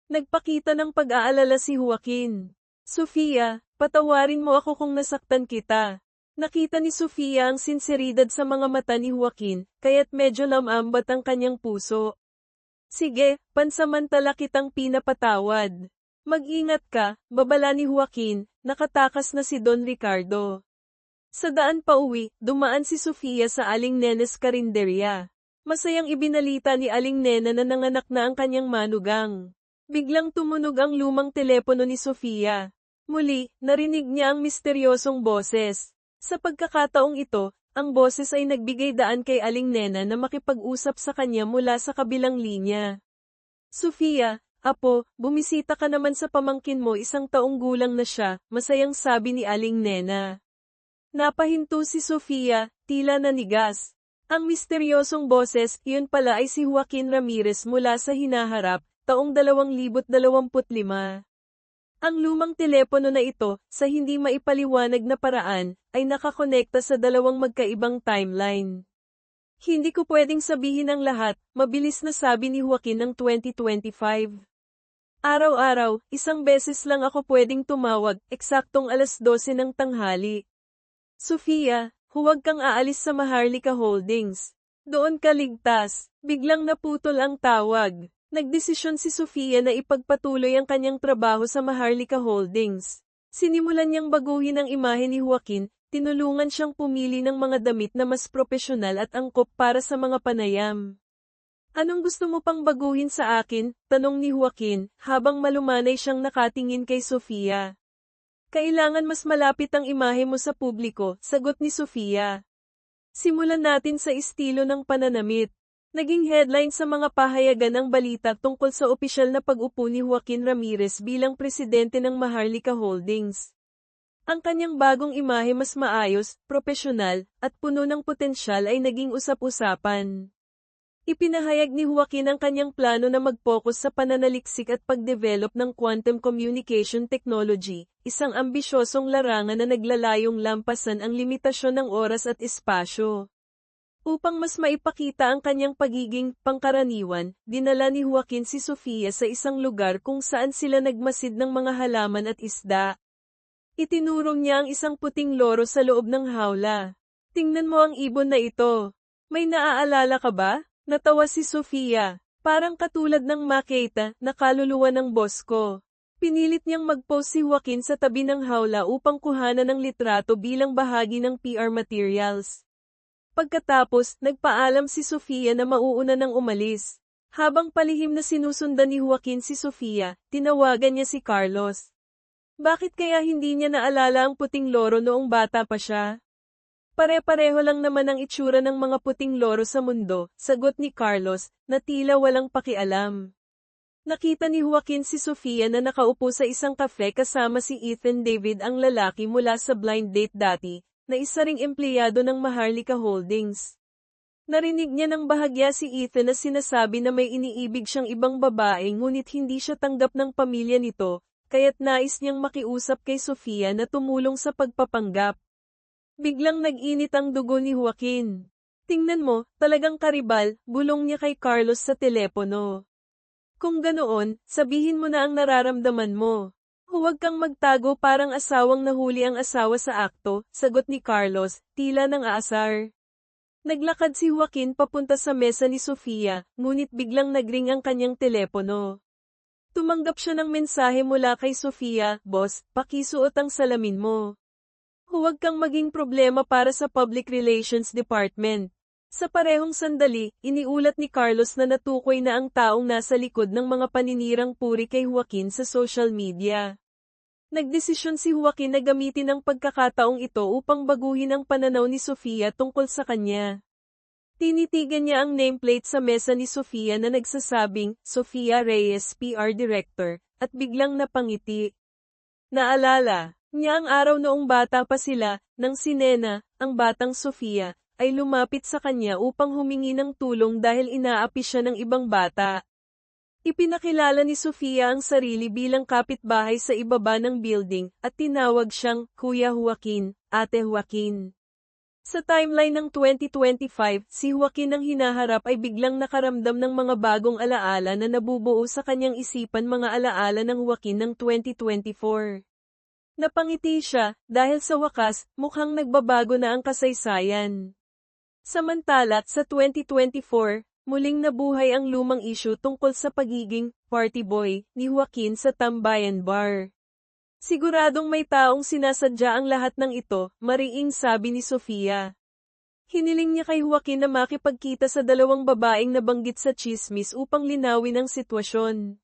Nagpakita ng pag-aalala si Joaquin. Sofia, patawarin mo ako kung nasaktan kita. Nakita ni Sofia ang sinseridad sa mga mata ni Joaquin, kaya't medyo lamambat ang kanyang puso. Sige, pansamantala kitang pinapatawad. Mag-ingat ka, babala ni Joaquin, nakatakas na si Don Ricardo. Sa daan pa uwi, dumaan si Sofia sa Aling Nene's karinderya. Masayang ibinalita ni Aling Nena na nanganak na ang kanyang manugang. Biglang tumunog ang lumang telepono ni Sofia. Muli, narinig niya ang misteryosong boses. Sa pagkakataong ito, ang boses ay nagbigay daan kay Aling Nena na makipag-usap sa kanya mula sa kabilang linya. Sofia, apo, bumisita ka naman sa pamangkin mo, 1 taong gulang na siya, masayang sabi ni Aling Nena. Napahinto si Sofia, tila nanigas. Ang misteryosong boses, iyon pala ay si Joaquin Ramirez mula sa hinaharap, taong 2025. Ang lumang telepono na ito, sa hindi maipaliwanag na paraan, ay nakakonekta sa 2 magkaibang timeline. Hindi ko pwedeng sabihin ang lahat, mabilis na sabi ni Joaquin ng 2025. Araw-araw, 1 beses lang ako pwedeng tumawag, eksaktong 12:00 ng tanghali. Sofia, huwag kang aalis sa Maharlika Holdings. Doon ka ligtas. Biglang naputol ang tawag. Nagdesisyon si Sofia na ipagpatuloy ang kanyang trabaho sa Maharlika Holdings. Sinimulan niyang baguhin ang imahe ni Joaquin, tinulungan siyang pumili ng mga damit na mas propesyonal at angkop para sa mga panayam. Anong gusto mo pang baguhin sa akin? Tanong ni Joaquin, habang malumanay siyang nakatingin kay Sofia. Kailangan mas malapit ang imahe mo sa publiko, sagot ni Sofia. Simulan natin sa estilo ng pananamit. Naging headline sa mga pahayagan ang balita tungkol sa opisyal na pag-upo ni Joaquin Ramirez bilang presidente ng Maharlika Holdings. Ang kanyang bagong imahe mas maayos, propesyonal, at puno ng potensyal ay naging usap-usapan. Ipinahayag ni Joaquin ang kanyang plano na mag-focus sa pananaliksik at pag-develop ng quantum communication technology, isang ambisyosong larangan na naglalayong lampasan ang limitasyon ng oras at espasyo. Upang mas maipakita ang kanyang pagiging pangkaraniwan, dinala ni Joaquin si Sofia sa isang lugar kung saan sila nagmasid ng mga halaman at isda. Itinuro niya ang isang puting loro sa loob ng hawla. Tingnan mo ang ibon na ito. May naaalala ka ba? Natawa si Sofia. Parang katulad ng makita na kaluluwa ng boss ko. Pinilit niyang mag-pose si Joaquin sa tabi ng hawla upang kuhanan ng litrato bilang bahagi ng PR materials. Pagkatapos, nagpaalam si Sofia na mauuna nang umalis. Habang palihim na sinusundan ni Joaquin si Sofia, tinawagan niya si Carlos. Bakit kaya hindi niya naalala ang puting loro noong bata pa siya? Pare-pareho lang naman ang itsura ng mga puting loro sa mundo, sagot ni Carlos, na tila walang pakialam. Nakita ni Joaquin si Sofia na nakaupo sa isang kafe kasama si Ethan David, ang lalaki mula sa Blind Date dati, na isa ring empleyado ng Maharlika Holdings. Narinig niya ng bahagya si Ethan na sinasabi na may iniibig siyang ibang babae ngunit hindi siya tanggap ng pamilya nito, kaya't nais niyang makiusap kay Sofia na tumulong sa pagpapanggap. Biglang nag-init ang dugo ni Joaquin. Tingnan mo, talagang karibal, bulong niya kay Carlos sa telepono. Kung ganoon, sabihin mo na ang nararamdaman mo. Huwag kang magtago, parang asawang nahuli ang asawa sa akto, sagot ni Carlos, tila nang aasar. Naglakad si Joaquin papunta sa mesa ni Sofia, ngunit biglang nagring ang kanyang telepono. Tumanggap siya ng mensahe mula kay Sofia, Boss, pakisuot ang salamin mo. Huwag kang maging problema para sa Public Relations Department. Sa parehong sandali, iniulat ni Carlos na natukoy na ang taong nasa likod ng mga paninirang puri kay Joaquin sa social media. Nagdesisyon si Joaquin na gamitin ang pagkakataong ito upang baguhin ang pananaw ni Sofia tungkol sa kanya. Tinitigan niya ang nameplate sa mesa ni Sofia na nagsasabing, Sofia Reyes PR Director, at biglang napangiti. Naalala niya ang araw noong bata pa sila, nang si Nena, ang batang Sofia, ay lumapit sa kanya upang humingi ng tulong dahil inaapi siya ng ibang bata. Ipinakilala ni Sofia ang sarili bilang kapitbahay sa ibaba ng building, at tinawag siyang, Kuya Joaquin, Ate Joaquin. Sa timeline ng 2025, si Joaquin ang hinaharap ay biglang nakaramdam ng mga bagong alaala na nabubuo sa kanyang isipan, mga alaala ng Joaquin ng 2024. Napangiti siya, dahil sa wakas, mukhang nagbabago na ang kasaysayan. Samantala, sa 2024, muling nabuhay ang lumang issue tungkol sa pagiging party boy ni Joaquin sa Tambayan Bar. Siguradong may taong sinasadya ang lahat ng ito, mariing sabi ni Sofia. Hiniling niya kay Joaquin na makipagkita sa dalawang babaeng nabanggit sa tsismis upang linawin ang sitwasyon.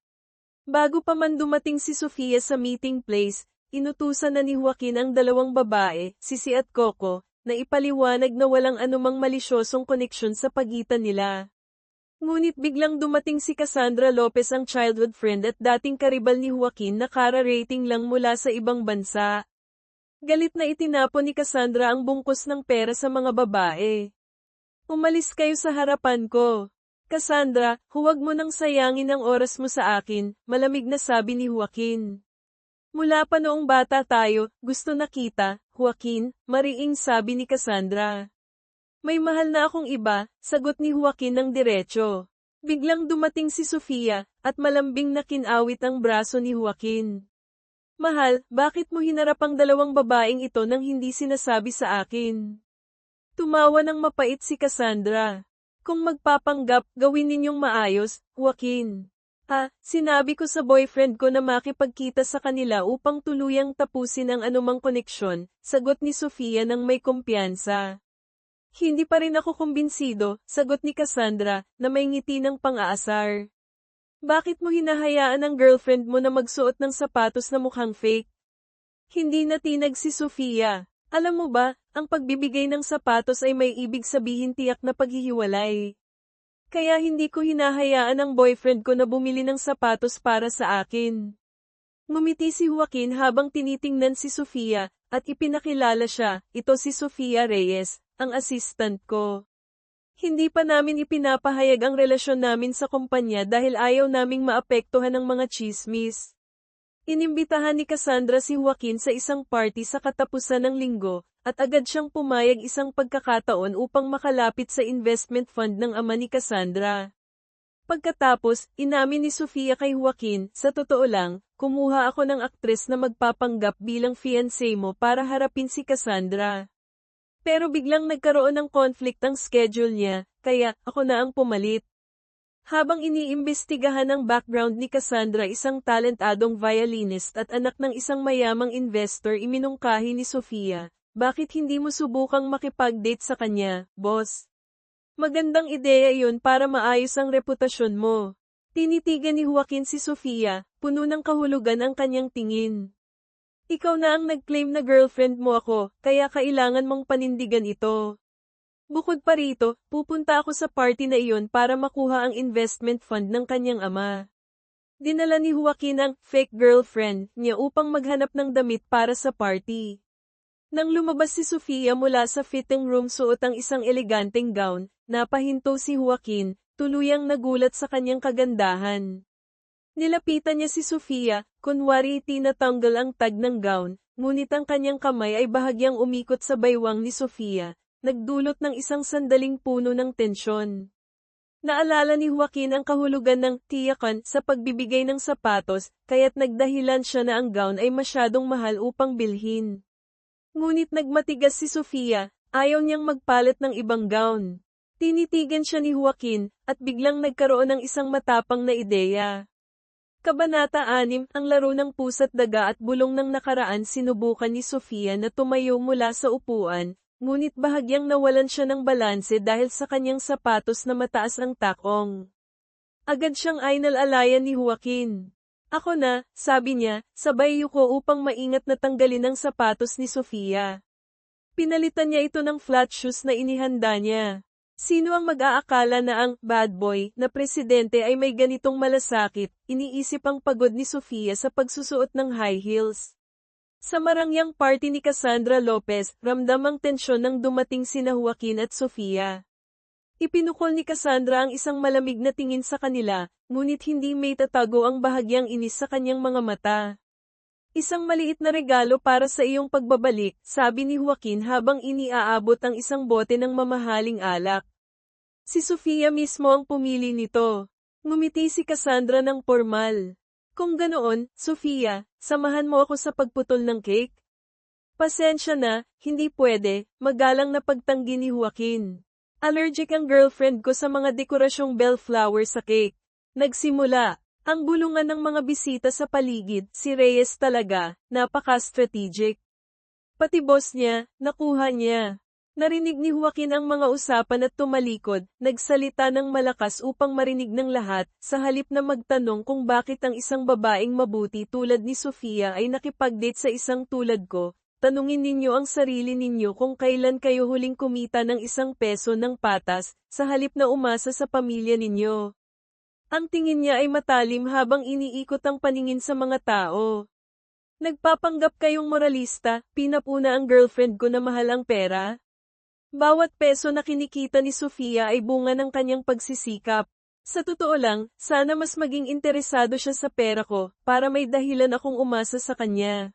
Bago pa man dumating si Sofia sa meeting place, inutusan na ni Joaquin ang dalawang babae, Sisi at Coco, na ipaliwanag na walang anumang malisyosong koneksyon sa pagitan nila. Ngunit biglang dumating si Cassandra Lopez, ang childhood friend at dating karibal ni Joaquin na kara-rating lang mula sa ibang bansa. Galit na itinapon ni Cassandra ang bungkus ng pera sa mga babae. Umalis kayo sa harapan ko. Cassandra, huwag mo nang sayangin ang oras mo sa akin, malamig na sabi ni Joaquin. Mula pa noong bata tayo, gusto na kita, Joaquin, mariing sabi ni Cassandra. May mahal na akong iba, sagot ni Joaquin ng diretso. Biglang dumating si Sofia, at malambing na kinawit ang braso ni Joaquin. Mahal, bakit mo hinarap ang dalawang babaeng ito nang hindi sinasabi sa akin? Tumawa ng mapait si Cassandra. Kung magpapanggap, gawin ninyong maayos, Joaquin. Sinabi ko sa boyfriend ko na makipagkita sa kanila upang tuluyang tapusin ang anumang koneksyon, sagot ni Sofia ng may kumpiyansa. Hindi pa rin ako kumbinsido, sagot ni Cassandra, na may ngiti ng pang-aasar. Bakit mo hinahayaan ang girlfriend mo na magsuot ng sapatos na mukhang fake? Hindi natinag si Sofia. Alam mo ba, ang pagbibigay ng sapatos ay may ibig sabihin tiyak na paghihiwalay. Kaya hindi ko hinahayaan ang boyfriend ko na bumili ng sapatos para sa akin. Ngumiti si Joaquin habang tinitingnan si Sofia, at ipinakilala siya, ito si Sofia Reyes, ang assistant ko. Hindi pa namin ipinapahayag ang relasyon namin sa kumpanya dahil ayaw naming maapektuhan ng mga tsismis. Inimbitahan ni Cassandra si Joaquin sa isang party sa katapusan ng linggo, at agad siyang pumayag isang pagkakataon upang makalapit sa investment fund ng ama ni Cassandra. Pagkatapos, inamin ni Sofia kay Joaquin, sa totoo lang, kumuha ako ng aktres na magpapanggap bilang fiancé mo para harapin si Cassandra. Pero biglang nagkaroon ng conflict ang schedule niya, kaya ako na ang pumalit. Habang iniimbestigahan ang background ni Cassandra, isang talentadong violinist at anak ng isang mayamang investor, iminungkahi ni Sofia, bakit hindi mo subukang makipag-date sa kanya, boss? Magandang ideya yun para maayos ang reputasyon mo. Tinitigan ni Joaquin si Sofia, puno ng kahulugan ang kanyang tingin. Ikaw na ang nag-claim na girlfriend mo ako, kaya kailangan mong panindigan ito. Bukod pa rito, pupunta ako sa party na iyon para makuha ang investment fund ng kanyang ama. Dinala ni Joaquin ang fake girlfriend niya upang maghanap ng damit para sa party. Nang lumabas si Sofia mula sa fitting room suot ang isang eleganteng gown, napahinto si Joaquin, tuluyang nagulat sa kanyang kagandahan. Nilapitan niya si Sofia, kunwari tinatanggal ang tag ng gown, ngunit ang kanyang kamay ay bahagyang umikot sa baywang ni Sofia, nagdulot ng isang sandaling puno ng tensyon. Naalala ni Joaquin ang kahulugan ng tiyakan sa pagbibigay ng sapatos, kaya't nagdahilan siya na ang gown ay masyadong mahal upang bilhin. Ngunit nagmatigas si Sofia, ayaw niyang magpalit ng ibang gown. Tinitigan siya ni Joaquin, at biglang nagkaroon ng isang matapang na ideya. Kabanata 6, ang laro ng pusa't daga at bulong ng nakaraan. Sinubukan ni Sofia na tumayo mula sa upuan, ngunit bahagyang nawalan siya ng balanse dahil sa kanyang sapatos na mataas ang takong. Agad siyang ainal-alayan ni Joaquin. Ako na, sabi niya, sabay yuko upang maingat na tanggalin ang sapatos ni Sofia. Pinalitan niya ito ng flat shoes na inihanda niya. Sino ang mag-aakala na ang bad boy na presidente ay may ganitong malasakit, iniisip ang pagod ni Sofia sa pagsusuot ng high heels. Sa marangyang party ni Cassandra Lopez, ramdam ang tensyon nang dumating sina Joaquin at Sofia. Ipinukol ni Cassandra ang isang malamig na tingin sa kanila, ngunit hindi may tatago ang bahagyang inis sa kanyang mga mata. Isang maliit na regalo para sa iyong pagbabalik, sabi ni Joaquin habang iniaabot ang isang bote ng mamahaling alak. Si Sofia mismo ang pumili nito. Ngumiti si Cassandra ng formal. Kung ganoon, Sofia, samahan mo ako sa pagputol ng cake? Pasensya na, hindi pwede, magalang na pagtanggi ni Joaquin. Allergic ang girlfriend ko sa mga dekorasyong bellflower sa cake. Nagsimula, ang bulungan ng mga bisita sa paligid, si Reyes talaga, napaka-strategic. Pati boss niya, nakuha niya. Narinig ni Joaquin ang mga usapan at tumalikod, nagsalita ng malakas upang marinig ng lahat, sa halip na magtanong kung bakit ang isang babaeng mabuti tulad ni Sofia ay nakipag-date sa isang tulad ko. Tanungin ninyo ang sarili ninyo kung kailan kayo huling kumita ng ₱1 ng patas, sa halip na umasa sa pamilya ninyo. Ang tingin niya ay matalim habang iniikot ang paningin sa mga tao. Nagpapanggap kayong moralista, pinapuna ang girlfriend ko na mahal ang pera. Bawat peso na kinikita ni Sofia ay bunga ng kanyang pagsisikap. Sa totoo lang, sana mas maging interesado siya sa pera ko, para may dahilan akong umasa sa kanya.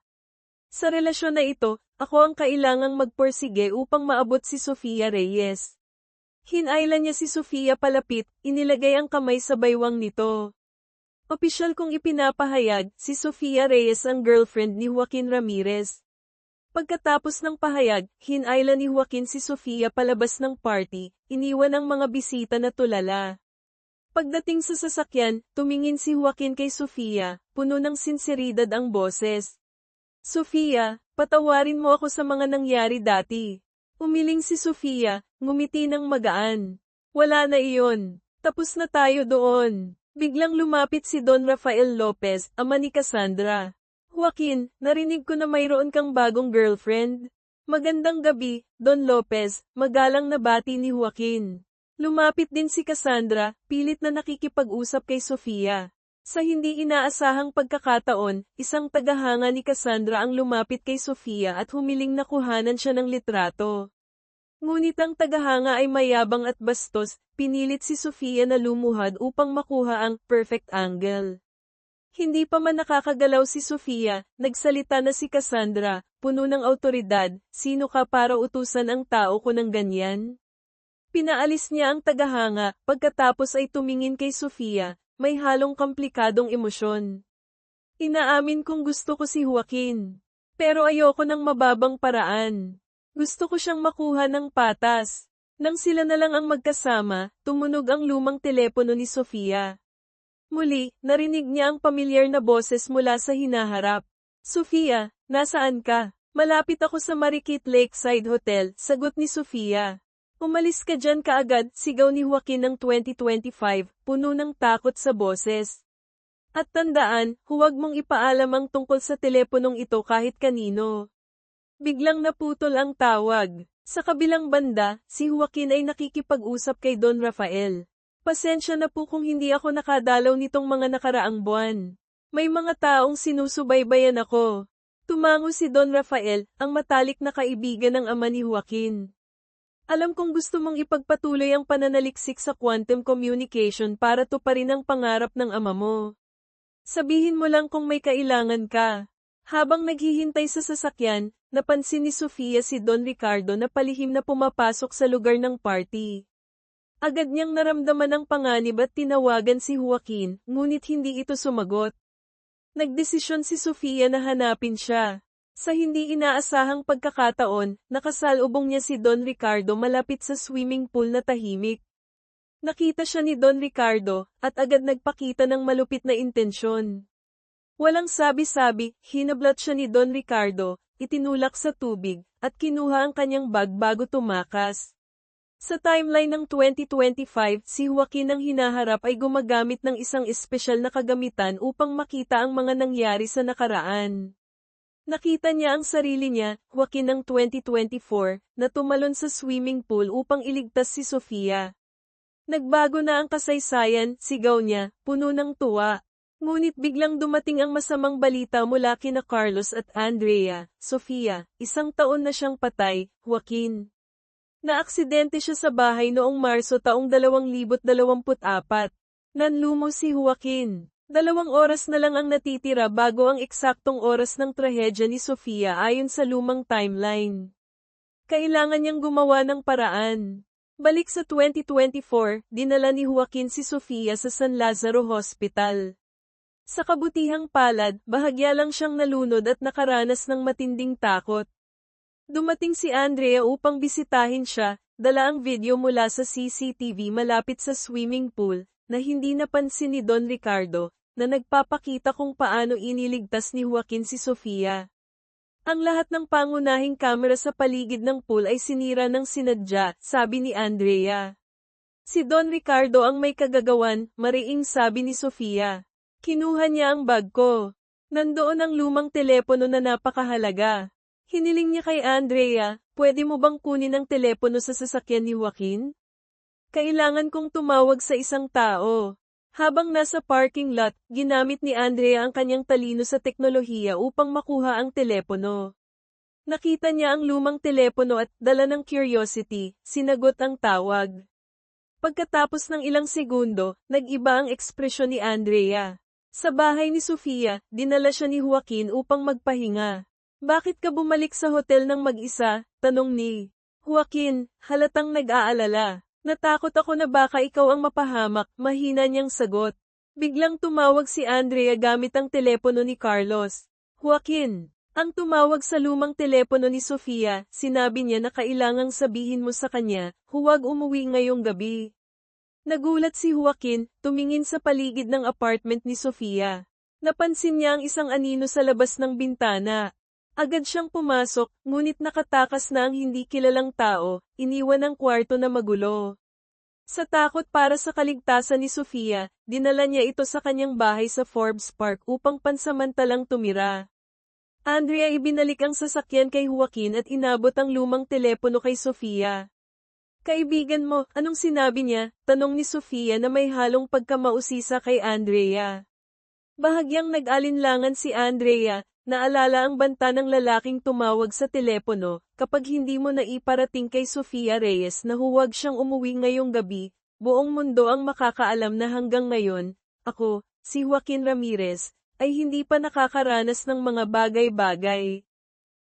Sa relasyon na ito, ako ang kailangang magporsige upang maabot si Sofia Reyes. Hinailan niya si Sofia palapit, inilagay ang kamay sa baywang nito. Opisyal kong ipinapahayag, si Sofia Reyes ang girlfriend ni Joaquin Ramirez. Pagkatapos ng pahayag, hinailan ni Joaquin si Sofia palabas ng party, iniwan ang mga bisita na tulala. Pagdating sa sasakyan, tumingin si Joaquin kay Sofia, puno ng sinseridad ang boses. Sofia, patawarin mo ako sa mga nangyari dati. Umiling si Sofia, ngumiti ng magaan. Wala na iyon. Tapos na tayo doon. Biglang lumapit si Don Rafael Lopez, ama ni Cassandra. Joaquin, narinig ko na mayroon kang bagong girlfriend. Magandang gabi, Don Lopez, magalang na bati ni Joaquin. Lumapit din si Cassandra, pilit na nakikipag-usap kay Sofia. Sa hindi inaasahang pagkakataon, isang tagahanga ni Cassandra ang lumapit kay Sofia at humiling na kuhanan siya ng litrato. Ngunit ang tagahanga ay mayabang at bastos, pinilit si Sofia na lumuhad upang makuha ang perfect angle. Hindi pa man nakakagalaw si Sofia, nagsalita na si Cassandra, puno ng awtoridad, sino ka para utusan ang tao ko ng ganyan? Pinaalis niya ang tagahanga, pagkatapos ay tumingin kay Sofia. May halong komplikadong emosyon. Inaamin kong gusto ko si Joaquin. Pero ayoko ng mababang paraan. Gusto ko siyang makuha ng patas. Nang sila na lang ang magkasama, tumunog ang lumang telepono ni Sofia. Muli, narinig niya ang pamilyar na boses mula sa hinaharap. Sofia, nasaan ka? Malapit ako sa Marikit Lakeside Hotel, sagot ni Sofia. Umalis ka dyan kaagad, sigaw ni Joaquin ng 2025, puno ng takot sa boses. At tandaan, huwag mong ipaalam ang tungkol sa teleponong ito kahit kanino. Biglang naputol ang tawag. Sa kabilang banda, si Joaquin ay nakikipag-usap kay Don Rafael. Pasensya na po kung hindi ako nakadalaw nitong mga nakaraang buwan. May mga taong sinusubaybayan ako. Tumango si Don Rafael, ang matalik na kaibigan ng ama ni Joaquin. Alam kong gusto mong ipagpatuloy ang pananaliksik sa quantum communication para tuparin ang pangarap ng ama mo. Sabihin mo lang kung may kailangan ka. Habang naghihintay sa sasakyan, napansin ni Sofia si Don Ricardo na palihim na pumapasok sa lugar ng party. Agad niyang naramdaman ang panganib at tinawagan si Joaquin, ngunit hindi ito sumagot. Nagdesisyon si Sofia na hanapin siya. Sa hindi inaasahang pagkakataon, nakasalubong niya si Don Ricardo malapit sa swimming pool na tahimik. Nakita siya ni Don Ricardo, at agad nagpakita ng malupit na intensyon. Walang sabi-sabi, hinablot siya ni Don Ricardo, itinulak sa tubig, at kinuha ang kanyang bag bago tumakas. Sa timeline ng 2025, si Joaquin ang hinaharap ay gumagamit ng isang espesyal na kagamitan upang makita ang mga nangyari sa nakaraan. Nakita niya ang sarili niya, Joaquin ng 2024, na tumalon sa swimming pool upang iligtas si Sofia. Nagbago na ang kasaysayan, sigaw niya, puno ng tuwa. Ngunit biglang dumating ang masamang balita mula kina Carlos at Andrea. Sofia, 1 taon na siyang patay, Joaquin. Naaksidente siya sa bahay noong Marso taong 2024. Nanlumo si Joaquin. 2 oras na lang ang natitira bago ang eksaktong oras ng trahedya ni Sofia ayon sa lumang timeline. Kailangan niyang gumawa ng paraan. Balik sa 2024, dinala ni Joaquin si Sofia sa San Lazaro Hospital. Sa kabutihang palad, bahagya lang siyang nalunod at nakaranas ng matinding takot. Dumating si Andrea upang bisitahin siya, dala ang video mula sa CCTV malapit sa swimming pool, na hindi napansin ni Don Ricardo, na nagpapakita kung paano iniligtas ni Joaquin si Sofia. Ang lahat ng pangunahing kamera sa paligid ng pool ay sinira ng sinadya, sabi ni Andrea. Si Don Ricardo ang may kagagawan, mariing sabi ni Sofia. Kinuha niya ang bag ko. Nandoon ang lumang telepono na napakahalaga. Hiniling niya kay Andrea, pwede mo bang kunin ang telepono sa sasakyan ni Joaquin? Kailangan kong tumawag sa isang tao. Habang nasa parking lot, ginamit ni Andrea ang kanyang talino sa teknolohiya upang makuha ang telepono. Nakita niya ang lumang telepono at, dala ng curiosity, sinagot ang tawag. Pagkatapos ng ilang segundo, nag-iba ang ekspresyon ni Andrea. Sa bahay ni Sofia, dinala siya ni Joaquin upang magpahinga. Bakit ka bumalik sa hotel ng mag-isa? Tanong ni Joaquin, halatang nag-aalala. Natakot ako na baka ikaw ang mapahamak, mahina niyang sagot. Biglang tumawag si Andrea gamit ang telepono ni Carlos. Joaquin, ang tumawag sa lumang telepono ni Sofia, sinabi niya na kailangang sabihin mo sa kanya, huwag umuwi ngayong gabi. Nagulat si Joaquin, tumingin sa paligid ng apartment ni Sofia. Napansin niya ang isang anino sa labas ng bintana. Agad siyang pumasok, ngunit nakatakas na ang hindi kilalang tao, iniwan ang kwarto na magulo. Sa takot para sa kaligtasan ni Sofia, dinala niya ito sa kanyang bahay sa Forbes Park upang pansamantalang tumira. Andrea ibinalik ang sasakyan kay Joaquin at inabot ang lumang telepono kay Sofia. Kaibigan mo, anong sinabi niya? Tanong ni Sofia na may halong pagkamausisa kay Andrea. Bahagyang nag-alinlangan si Andrea. Naalala ang banta ng lalaking tumawag sa telepono, kapag hindi mo naiparating kay Sofia Reyes na huwag siyang umuwi ngayong gabi, buong mundo ang makakaalam na hanggang ngayon, ako, si Joaquin Ramirez, ay hindi pa nakakaranas ng mga bagay-bagay.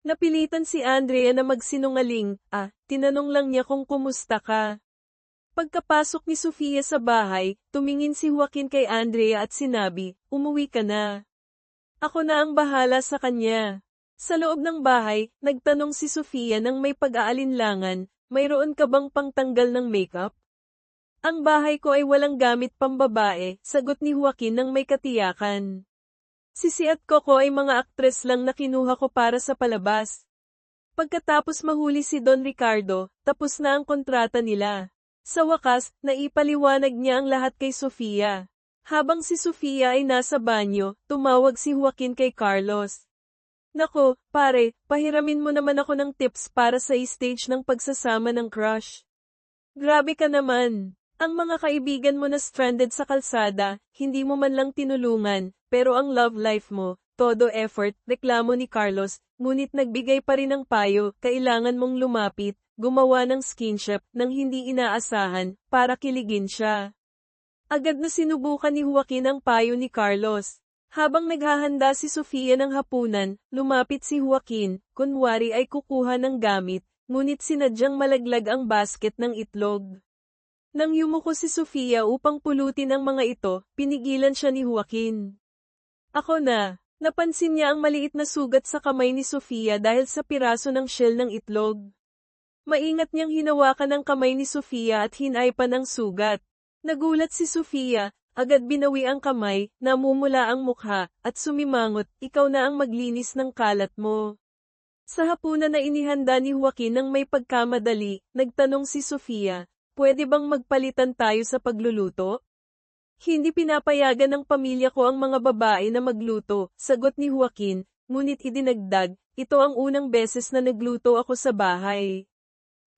Napilitan si Andrea na magsinungaling, tinanong lang niya kung kumusta ka. Pagkapasok ni Sofia sa bahay, tumingin si Joaquin kay Andrea at sinabi, umuwi ka na. Ako na ang bahala sa kanya. Sa loob ng bahay, nagtanong si Sofia nang may pag-aalinlangan, mayroon ka bang pangtanggal ng makeup? Ang bahay ko ay walang gamit pambabae, sagot ni Joaquin nang may katiyakan. Sisi at Coco ay mga aktres lang na kinuha ko para sa palabas. Pagkatapos mahuli si Don Ricardo, tapos na ang kontrata nila. Sa wakas, naipaliwanag niya ang lahat kay Sofia. Habang si Sofia ay nasa banyo, tumawag si Joaquin kay Carlos. Nako, pare, pahiramin mo naman ako ng tips para sa stage ng pagsasama ng crush. Grabe ka naman. Ang mga kaibigan mo na stranded sa kalsada, hindi mo man lang tinulungan, pero ang love life mo, todo effort, reklamo ni Carlos, ngunit nagbigay pa rin ng payo, kailangan mong lumapit, gumawa ng skinship, nang hindi inaasahan, para kiligin siya. Agad na sinubukan ni Joaquin ang payo ni Carlos. Habang naghahanda si Sofia ng hapunan, lumapit si Joaquin, kunwari ay kukuha ng gamit, ngunit sinadyang malaglag ang basket ng itlog. Nang yumuko si Sofia upang pulutin ang mga ito, pinigilan siya ni Joaquin. Ako na. Napansin niya ang maliit na sugat sa kamay ni Sofia dahil sa piraso ng shell ng itlog. Maingat niyang hinawakan ang kamay ni Sofia at hinaypan ang sugat. Nagulat si Sofia, agad binawi ang kamay, namumula ang mukha, at sumimangot, ikaw na ang maglinis ng kalat mo. Sa hapunan na inihanda ni Joaquin nang may pagkamadali, nagtanong si Sofia, pwede bang magpalitan tayo sa pagluluto? Hindi pinapayagan ng pamilya ko ang mga babae na magluto, sagot ni Joaquin, ngunit idinagdag, ito ang unang beses na nagluto ako sa bahay.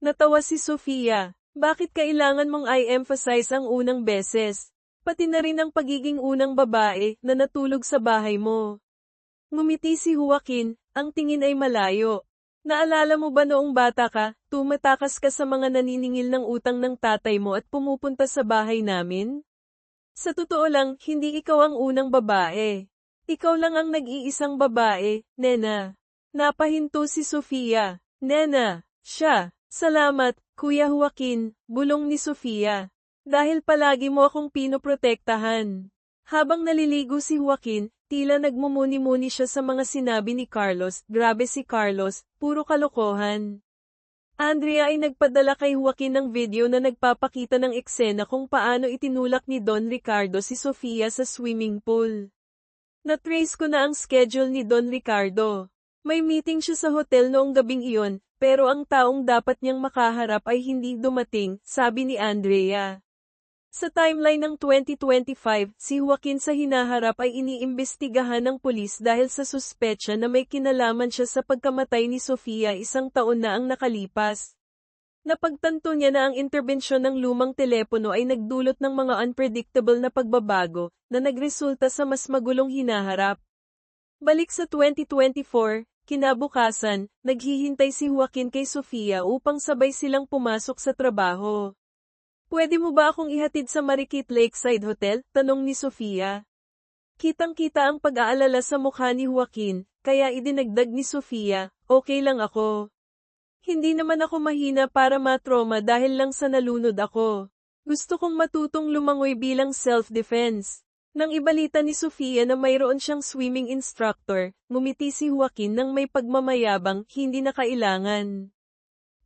Natawa si Sofia. Bakit kailangan mong i-emphasize ang unang beses? Pati na rin ang pagiging unang babae na natulog sa bahay mo. Ngumiti si Joaquin, ang tingin ay malayo. Naalala mo ba noong bata ka, tumatakas ka sa mga naniningil ng utang ng tatay mo at pumupunta sa bahay namin? Sa totoo lang, hindi ikaw ang unang babae. Ikaw lang ang nag-iisang babae, Nena. Napahinto si Sofia. Nena, siya. Salamat, Kuya Joaquin, bulong ni Sofia. Dahil palagi mo akong pinoprotektahan. Habang naliligo si Joaquin, tila nagmumuni-muni siya sa mga sinabi ni Carlos. Grabe si Carlos, puro kalokohan. Andrea ay nagpadala kay Joaquin ng video na nagpapakita ng eksena kung paano itinulak ni Don Ricardo si Sofia sa swimming pool. Na-trace ko na ang schedule ni Don Ricardo. May meeting siya sa hotel noong gabing iyon, pero ang taong dapat niyang makaharap ay hindi dumating, sabi ni Andrea. Sa timeline ng 2025, si Joaquin sa hinaharap ay iniimbestigahan ng pulis dahil sa suspetsya na may kinalaman siya sa pagkamatay ni Sofia 1 taon na ang nakalipas. Napagtanto niya na ang interbensyon ng lumang telepono ay nagdulot ng mga unpredictable na pagbabago, na nagresulta sa mas magulong hinaharap. Balik sa 2024, kinabukasan, naghihintay si Joaquin kay Sofia upang sabay silang pumasok sa trabaho. Pwede mo ba akong ihatid sa Marikit Lakeside Hotel? Tanong ni Sofia. Kitang-kita ang pag-aalala sa mukha ni Joaquin, kaya idinagdag ni Sofia, okay lang ako. Hindi naman ako mahina para matroma dahil lang sa nalunod ako. Gusto kong matutong lumangoy bilang self-defense. Nang ibalita ni Sofia na mayroon siyang swimming instructor, ngumiti si Joaquin nang may pagmamayabang, hindi na kailangan.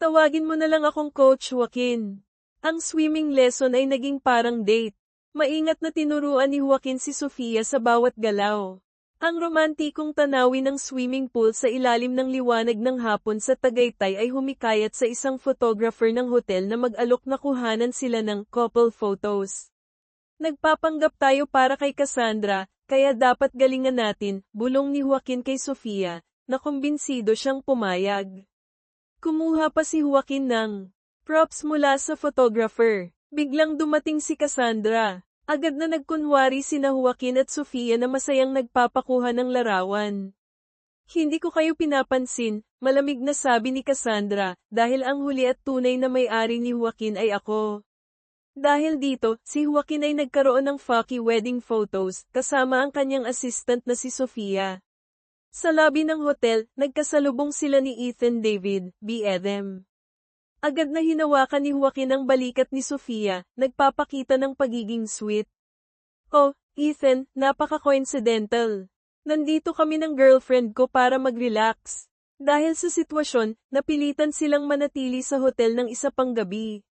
Tawagin mo na lang akong Coach Joaquin. Ang swimming lesson ay naging parang date. Maingat na tinuruan ni Joaquin si Sofia sa bawat galaw. Ang romantikong tanawin ng swimming pool sa ilalim ng liwanag ng hapon sa Tagaytay ay humikayat sa isang photographer ng hotel na mag-alok na kuhanan sila ng couple photos. Nagpapanggap tayo para kay Cassandra, kaya dapat galingan natin, bulong ni Joaquin kay Sofia, na kumbinsido siyang pumayag. Kumuha pa si Joaquin ng props mula sa photographer. Biglang dumating si Cassandra. Agad na nagkunwari sina Joaquin at Sofia na masayang nagpapakuha ng larawan. Hindi ko kayo pinapansin, malamig na sabi ni Cassandra, dahil ang huli at tunay na may-ari ni Joaquin ay ako. Dahil dito, si Joaquin ay nagkaroon ng fucky wedding photos, kasama ang kanyang assistant na si Sofia. Sa lobby ng hotel, nagkasalubong sila ni Ethan David, B.Edem. Agad na hinawakan ni Joaquin ang balikat ni Sofia, nagpapakita ng pagiging sweet. Oh, Ethan, napaka-coincidental. Nandito kami ng girlfriend ko para mag-relax. Dahil sa sitwasyon, napilitan silang manatili sa hotel ng isa pang gabi.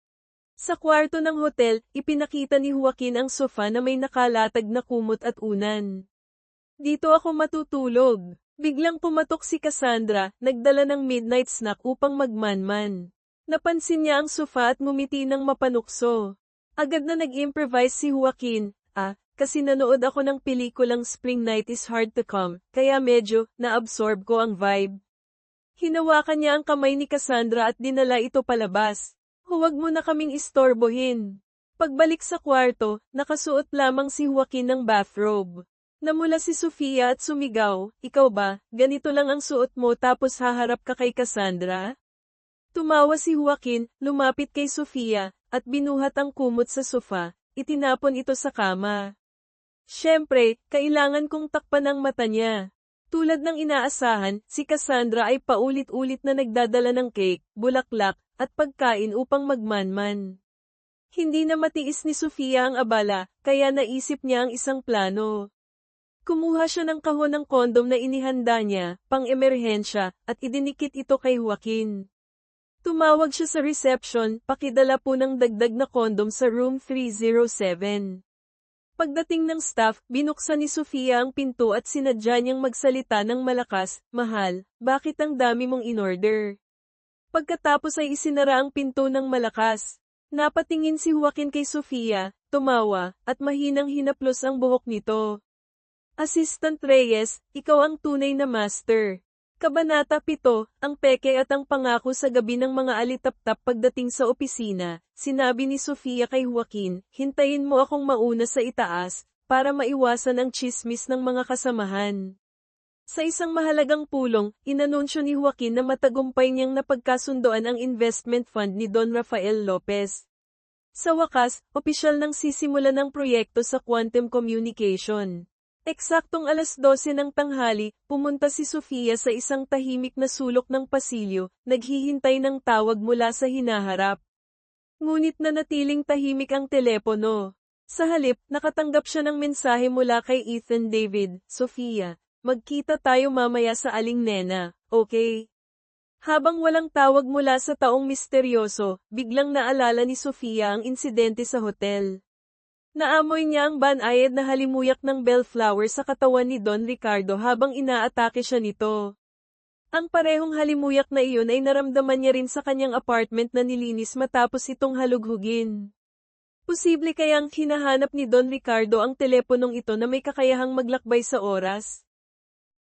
Sa kwarto ng hotel, ipinakita ni Joaquin ang sofa na may nakalatag na kumot at unan. Dito ako matutulog. Biglang pumatok si Cassandra, nagdala ng midnight snack upang magmanman. Napansin niya ang sofa at ngumiti ng mapanukso. Agad na nag-improvise si Joaquin, kasi nanood ako ng pelikulang Spring Night is Hard to Come, kaya medyo na-absorb ko ang vibe. Hinawakan niya ang kamay ni Cassandra at dinala ito palabas. Huwag mo na kaming istorbohin. Pagbalik sa kwarto, nakasuot lamang si Joaquin ng bathrobe. Namula si Sofia at sumigaw, ikaw ba, ganito lang ang suot mo tapos haharap ka kay Cassandra? Tumawa si Joaquin, lumapit kay Sofia, at binuhat ang kumot sa sofa, itinapon ito sa kama. Siyempre, kailangan kong takpan ang mata niya. Tulad ng inaasahan, si Cassandra ay paulit-ulit na nagdadala ng cake, bulaklak, at pagkain upang magmanman. Hindi na matiis ni Sofia ang abala, kaya naisip niya ang isang plano. Kumuha siya ng kahon ng kondom na inihanda niya, pang-emerhensya, at idinikit ito kay Joaquin. Tumawag siya sa reception, pakidala po ng dagdag na kondom sa room 307. Pagdating ng staff, binuksan ni Sofia ang pinto at sinadya niyang magsalita ng malakas, mahal, bakit ang dami mong inorder? Pagkatapos ay isinara ang pinto ng malakas. Napatingin si Joaquin kay Sofia, tumawa, at mahinang hinaplos ang buhok nito. Assistant Reyes, ikaw ang tunay na master. Kabanata 7, ang peke at ang pangako sa gabi ng mga alitaptap pagdating sa opisina, sinabi ni Sofia kay Joaquin, hintayin mo akong mauna sa itaas, para maiwasan ang tsismis ng mga kasamahan. Sa isang mahalagang pulong, inanunsyo ni Joaquin na matagumpay niyang napagkasundoan ang investment fund ni Don Rafael Lopez. Sa wakas, opisyal nang sisimulan ng proyekto sa quantum communication. Eksaktong 12:00 ng tanghali, pumunta si Sofia sa isang tahimik na sulok ng pasilyo, naghihintay ng tawag mula sa hinaharap. Ngunit nanatiling tahimik ang telepono. Sa halip, nakatanggap siya ng mensahe mula kay Ethan David, Sofia. Magkita tayo mamaya sa Aling Nena, okay? Habang walang tawag mula sa taong misteryoso, biglang naalala ni Sofia ang insidente sa hotel. Naamoy niya ang banayad na halimuyak ng bellflower sa katawan ni Don Ricardo habang inaatake siya nito. Ang parehong halimuyak na iyon ay naramdaman niya rin sa kanyang apartment na nilinis matapos itong halughugin. Posible kayang hinahanap ni Don Ricardo ang teleponong ito na may kakayahang maglakbay sa oras?